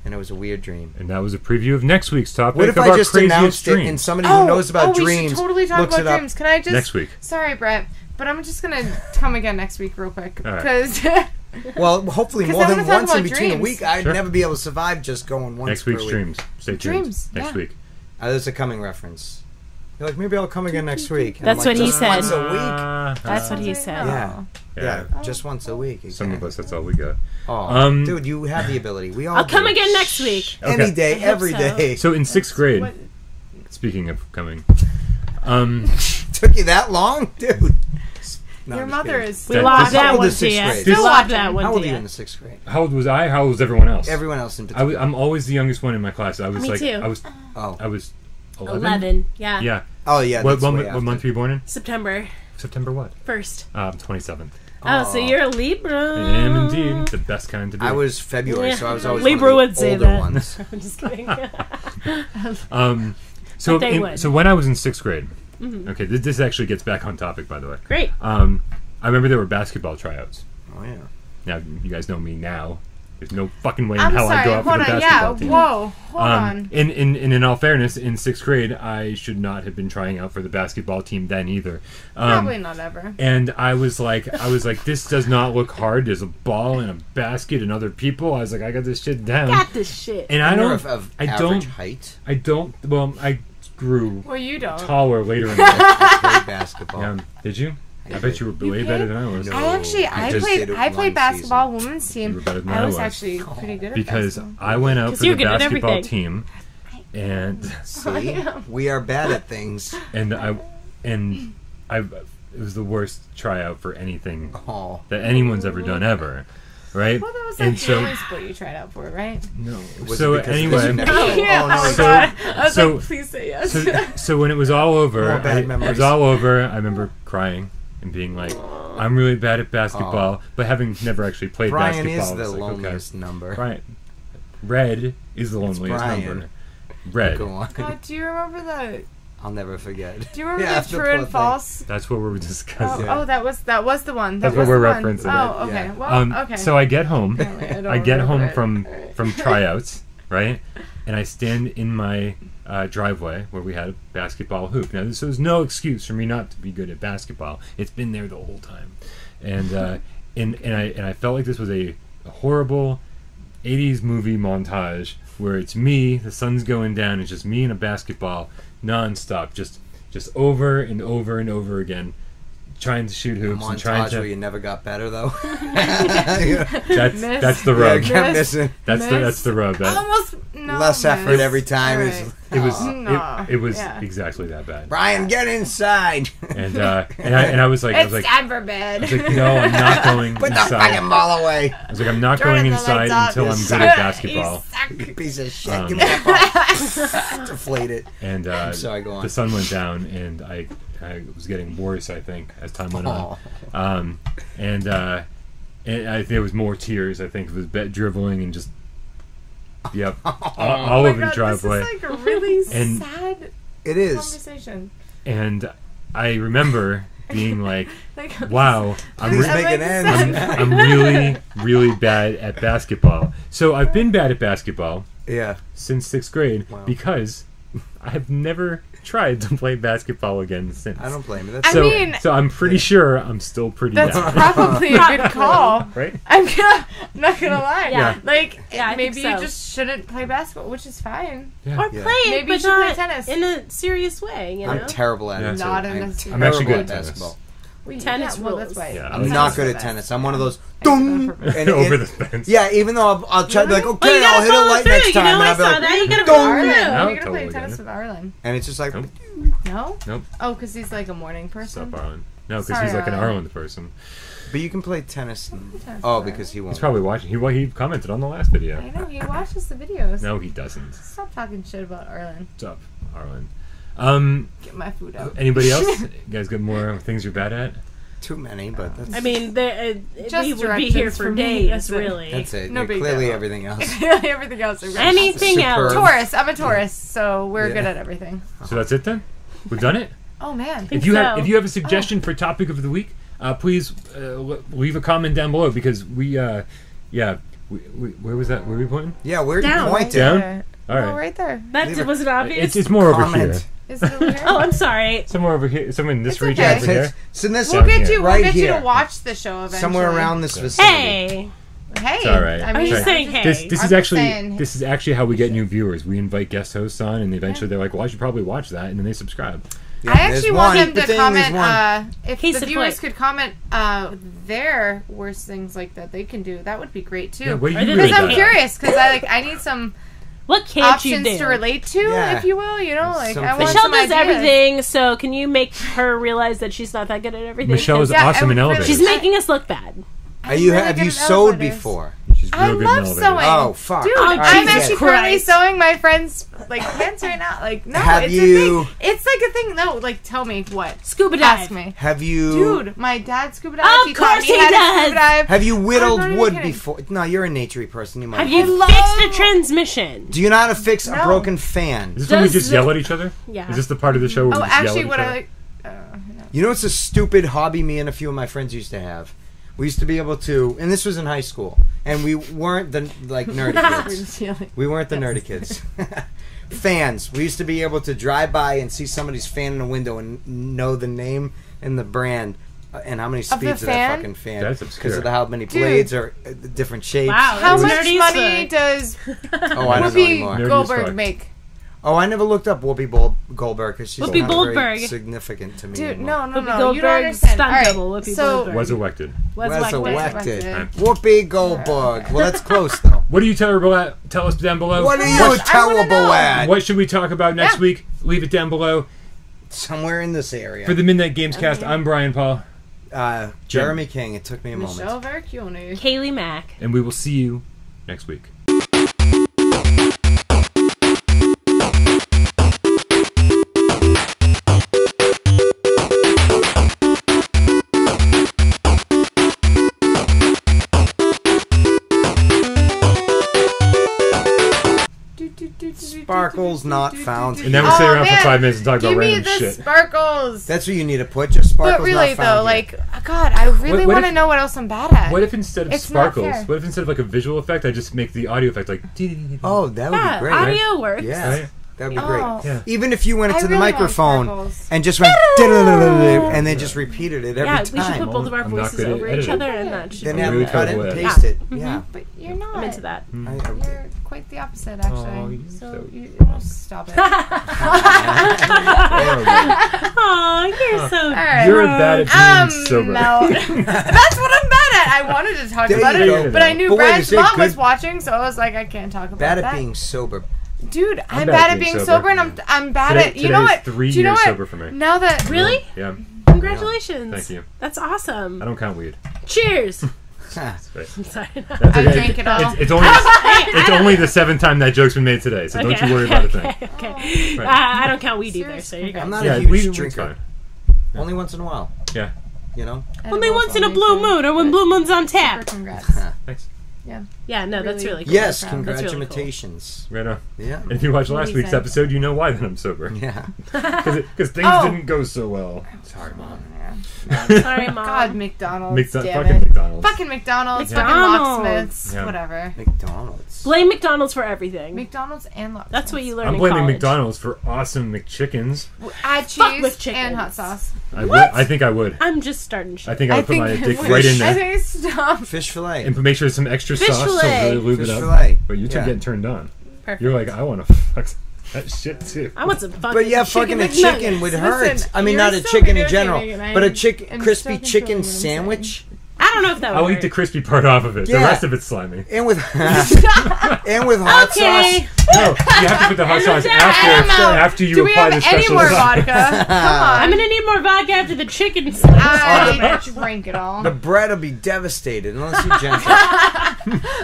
And it was a weird dream. And that was a preview of next week's topic What if of I our just craziest announced it dreams. and somebody who knows about we dreams should totally talk looks about it up? dreams. Can I just Next week. Sorry, Brett, but I'm just gonna come again next week real quick All right. because Well, hopefully 'Cause more I than wanna talk once in about between a dreams. week. I'd Sure. never be able to survive just going once Next per week's week. dreams. Stay tuned. Dreams, Next yeah. week. There's a coming reference. You're like, maybe I'll come again next week. And That's I'm like, what he just said. Once a week. That's what he said. Yeah. Yeah. Just once a week. Some of exactly. us, that's all we got. Oh, dude, you have the ability. We all I'll come do. again next week. Okay. Any day, I hope every so. day. So in sixth grade, What- speaking of coming, Took you that long, dude? No, your I'm just mother kidding. is We That- lobbed this- that How old one is to sixth you. grade? We Still lobbed watching. that How one old to are you in you. the sixth grade? how old was I? How old was everyone else? Everyone else in particular. I'm always the youngest one in my class. I was Me like, too. I was Oh. 11. Yeah. Yeah. Oh, yeah. What, that's what, way what after. month were you born in? September September what? 1st. 27th. Oh, so you're a Libra. I am indeed the best kind to be. I was February, Yeah. so I was always Libra one of would the say older that. ones. I'm just kidding. So, But they would. so when I was in sixth grade, okay, this actually gets back on topic, by the way. Great. I remember there were basketball tryouts. Oh, yeah. Now, you guys know me now. There's no fucking way in I'm hell sorry. I go out for Hold the on. basketball Yeah. team. Whoa. Hold on. In all fairness, in sixth grade, I should not have been trying out for the basketball team then either. Probably not ever. And I was like, this does not look hard. There's a ball and a basket and other people. I was like, I got this shit down. Got this shit. And I You're don't, of I average don't, height. well, I grew Well, you don't. taller later in life. I played basketball. Did you? I bet you were way played? better than I was. No. I just did it I one played basketball season. women's You team. were better than I was was. actually pretty good at Because basketball. I went out 'Cause for you're the good at basketball everything. team, and See? We are bad at things. I it was the worst tryout for anything Oh. that anyone's ever done ever, right? Well, that was and like so family sport you tried out for, right? no. Was So it because you anyway, never- Yeah. Oh, no. Oh, So- God. I was so- like, please say yes. so when it was all over, More bad it was memories. all over. I remember crying and being like, "I'm really bad at basketball," but having never actually played Brian basketball, is I the was like, loneliest number. okay. Brian, Red is the loneliest Brian. number. Red. Go on. God, do you remember the? I'll never forget. Do you remember Yeah, the the true poor and thing. false? That's what we're Oh, discussing. Yeah. oh, that was the one. That's That what was we're the one. referencing. Oh, okay. Yeah. Well, okay. So I get home. Apparently I don't I get home remember it. from tryouts, right? And I stand in my driveway where we had a basketball hoop. Now, this was no excuse for me not to be good at basketball. It's been there the whole time, and I felt like this was a horrible '80s movie montage where it's me, the sun's going down, it's just me and a basketball nonstop, just over and over and over again, trying to shoot A hoops and montage trying where to. you never got better, though. That's the Yeah, rub. kept Miss. missing. That's the rub. Almost no. Less effort miss. every time. All Is, right. It was No. it was Yeah. exactly that bad. Brian, get inside. And I was like, It's time for bed. no, I'm not going Put the inside. fucking ball away. I was like, I'm not Turn going the inside lights until off. I'm You good at suck. basketball. You suck. Piece of shit. Um, Give me that ball. Deflate it. And Sorry, go on. the sun went down, and I was getting worse, I think, as time went on. Oh. And there was more tears. I think it was dribbling and just all Oh my over the God, driveway. This is like a really And- sad It is. conversation. And I remember being like, Like, wow, Please make it end. I'm really, really bad at basketball. So I've been bad at basketball Yeah. since sixth grade Wow. because I have never tried to play basketball again since. I don't blame you. I mean, So I'm pretty sure I'm still pretty that's bad. probably a good call. Right? I'm not gonna lie. Yeah. Like, Yeah, I maybe think so. you just shouldn't play basketball, which is fine. Yeah. Or Yeah. play it, Maybe but you should play not tennis. in a serious way, you know? I'm terrible at Yeah. it. Too. Not in I'm a- I'm actually good terrible at tennis. basketball. Well, Tennis well, rules. that's why. Yeah, I'm not good at tennis. I'm one of those. Dung! And Over it- the fence. Yeah, even though I'll try to be like, okay, Well, you gotta I'll hit it follow light through, next you time, know, and I I'll be saw like, that. You gotta dung! follow through. We're No, gonna totally play get tennis it. with Arlen. And it's just like, Nope. No? Nope. Oh, because he's like a morning person. Stop Arlen. No, because Sorry, he's like an Arlen. Ireland person. but you can play tennis. Tennis Oh, with because he He's won't. probably watching. He commented on the last video. I know, he watches the videos. No, he doesn't. Stop talking shit about Arlen. What's up, Arlen? Get my food out. Anybody else? You guys got more things you're bad at? Too many, but that's, I mean, Just we would be here directions for for me, days, that's it. really. that's it. No Yeah, big clearly, deal. everything else. Everything else. Anything Superb. else? Taurus. I'm a Taurus, so we're Yeah. good at everything. So that's it then. We've done it. Oh man. Think If you have so. if you have a suggestion for topic of the week, please leave a comment down below because we where was that? Where were we pointing? Yeah, where do you Down. point Down? it? All right. Oh, right there. That Leave it. wasn't obvious. It's more over here. Comment. Is it over here? Oh, I'm sorry. Somewhere over here. Somewhere in this It's region okay. over here. So this We'll get you. right We'll get you here. to watch the show eventually. Somewhere around this vicinity. Hey. Hey. It's all right. I I'm mean, just saying, hey. This I'm is just actually saying. this is actually how we get new viewers. We invite guest hosts on, and eventually they're like, "Well, I should probably watch that," and then they subscribe. Yeah, I actually there's want one. them The to thing is comment. one. If Case the in viewers point. could comment their worst things like that they can do, that would be great too. Yeah, what do Are you they really Because I'm bad at? curious. Because I need some What can't you options do? to relate to, Yeah. if you will. You know, like Some I want things. Michelle some does ideas. everything, so can you make her realize that she's not that good at everything? Michelle is 'Cause Yeah, awesome in I would really- elevators. she's making us look bad. I'm Have you really have good you at sewed elevators. before? She's real I good in love elevators. sewing. Oh fuck! Dude, Oh, I'm Jesus actually currently Christ. sewing my friend's like pants right now. Like, no, Have it's you- a thing. It's like a thing. No, like, tell me what. Scuba dive. Ask me, Have you? dude. My dad scuba dived. Of He taught course me he how to does. scuba dive. Have you whittled I'm not even wood kidding. before? No, you're a naturey person. You might. Have you love- fixed a transmission? Do you know how to fix a No. broken fan? Is this when we Does just the- yell at each other? Yeah. Is this the part of the show where Oh, we just actually, yell what at each I other? like. No. You know, it's a stupid hobby me and a few of my friends used to have. We used to be able to, and this was in high school, and we weren't the nerdy kids. We weren't the nerdy kids. Fans. We used to be able to drive by and see somebody's fan in a window and know the name and the brand and how many the speeds of that fan? fucking fan. That's Because obscure. of how many Dude. blades or different shapes. Wow, How It's much nerdy as money fuck. does Oh, I don't know Whoopi anymore. Nerdy as Goldberg fuck. make? Oh, I never looked up Whoopi Goldberg because she's Whoopi not Goldberg. very significant to me. Dude, anymore. no, Whoopi you don't Goldberg, understand. stunt All right, double, Whoopi so Goldberg. Was elected. Was Was elected. elected. Whoopi Goldberg. Well, that's close though. What do you tell us down below? What are Gosh, you I wanna terrible know. at? What should we talk about next Yeah. week? Leave it down below. Somewhere in this area. For the Midnight Gamescast, I'm Brian Paul, Jeremy King. It took me a Michelle moment. Vercione. Kaylee Mack. and we will see you next week. Sparkles not found. And then we'll sit Oh, around man. for 5 minutes and talk Give about me random the shit. sparkles. That's what you need to put. Just sparkles But really, not found though, yet. like, God, I really What want to if- know what else I'm bad at. What if instead of It's not sparkles, fair. what if instead of like a visual effect, I just make the audio effect like... Oh, that would Yeah, be great. audio works. Yeah, Right? that would be Oh. great. Yeah. Even if you went I into the really want microphone sparkles. and just went and then just repeated it every Yeah, we should time. put both of our I'm not voices good at over each editing. other, and that should Then be have really them cut it terrible and at paste it. it. Yeah. Yeah. But you're not. I'm into that. You're quite the opposite, actually. Oh, you're so so- you stop it. Aw, you're so. All right. You're bad at being sober. No. That's what I'm bad at. I wanted to talk There about you it, go. but I knew But wait, Brad's is it mom was good- watching, so I was like, I can't talk about Bad that. at being sober. Dude, I'm bad at being sober, and I'm bad Today- at. You know today's what? 3 Do you know years what? sober for me. Now that Really? Yeah, Congratulations. thank you. That's awesome. I don't count weed. Cheers. Ha. Right. I'm sorry. That's I okay. drank it all. It's only it's only the 7th time that joke's been made today, so don't you worry about a thing. Okay. Right. I don't count weed either, Serious so you're good. I'm not Yeah, a huge weed is drinker. fine. Only once in a while. Yeah, You know? Only once in a blue moon, or when blue moon's on tap. Congrats. thanks. Yeah, no, that's really cool. Yes, That's really cool. congratulations. Right on. Yeah. And if you watched last Amazing. week's episode, you know why then I'm sober. Yeah. Because things Oh. didn't go so well. Sorry, Mom. Sorry, Mom. God, McDonald's. Damn fucking it. McDonald's. Fucking McDonald's. McDonald's. Fucking locksmiths. Yeah. Whatever. McDonald's. Blame McDonald's for everything. McDonald's and locksmiths. That's what you learn I'm in blaming college. McDonald's for awesome McChickens. Add Fuck cheese McChickens. and hot sauce. I think I would. I'm just starting shit. I think I would put my dick right in I there. think stop. Fish fillet. And make sure there's some extra Fish sauce fillet. to really lube Fish it up. fillet. But you two Yeah. getting turned on. Perfect. You're like, I want to fuck that shit too. I want some fucking But yeah, fucking a chicken chicken McNuggets. would hurt. Listen, I mean, you're not a still chicken in videotaping general, and I but a am crispy still chicken controlling what I'm sandwich. I don't know if that would I'll eat hurt. the crispy part off of it. Yeah. The rest of it's slimy. And with and with hot Okay. sauce. No, you have to put the hot sauce I'm out. after you Do we apply have the any special more sauce. vodka? Come on. I'm gonna need more vodka after the chicken. I drink it all. The bread will be devastated unless you're gentle.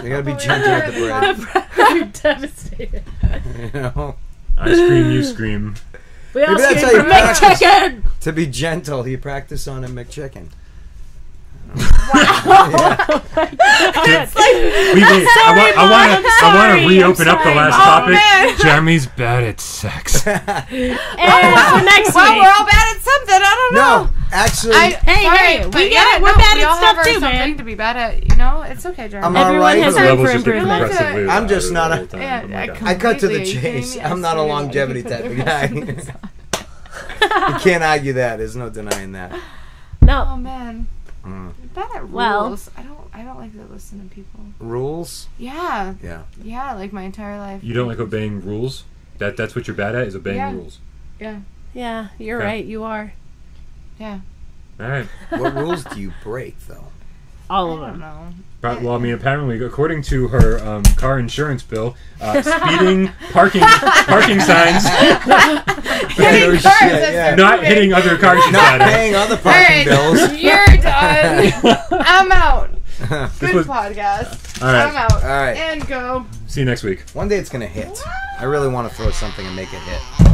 You gotta be gentle with the bread. I'm devastated. You know, I scream, you scream. We all Maybe that's scream how for you practice. McChicken. to be gentle, you practice on a McChicken. I want to reopen up the sorry. last Oh, topic. man. Jeremy's bad at sex. And for next Well, week. we're all bad at something. I don't know. No, actually, Hey, but we get it. We're no, bad we at all stuff have our too, something man. to be bad at. You know, it's okay, Jeremy. I'm Everyone alright. has The room levels for just get improvement. progressively I'm just louder not the a- whole time. Yeah, Oh my God. I cut to the completely. Are you chase. kidding me? I'm not a I swear to longevity God, type you of put guy. their You can't argue that. There's no denying that. Oh No. man, Mm. bad at rules. Well. I don't like to listen to people. Rules? Yeah, Yeah. like my entire life. You don't like obeying rules? That's what you're bad at, is obeying Yeah. rules. Yeah, you're Okay. right. You are. Yeah, All right. What rules do you break, though? All I of don't them. know. Right, well, I mean, apparently, according to her car insurance bill, speeding, parking signs, Hitting shit, cars, that's yeah. not improving. hitting other cars. she's Not bad at. paying other All parking right, bills. you're done. I'm out. Good was- podcast. All right. I'm out. All right. And go. See you next week. One day it's going to hit. I really want to throw something and make it hit.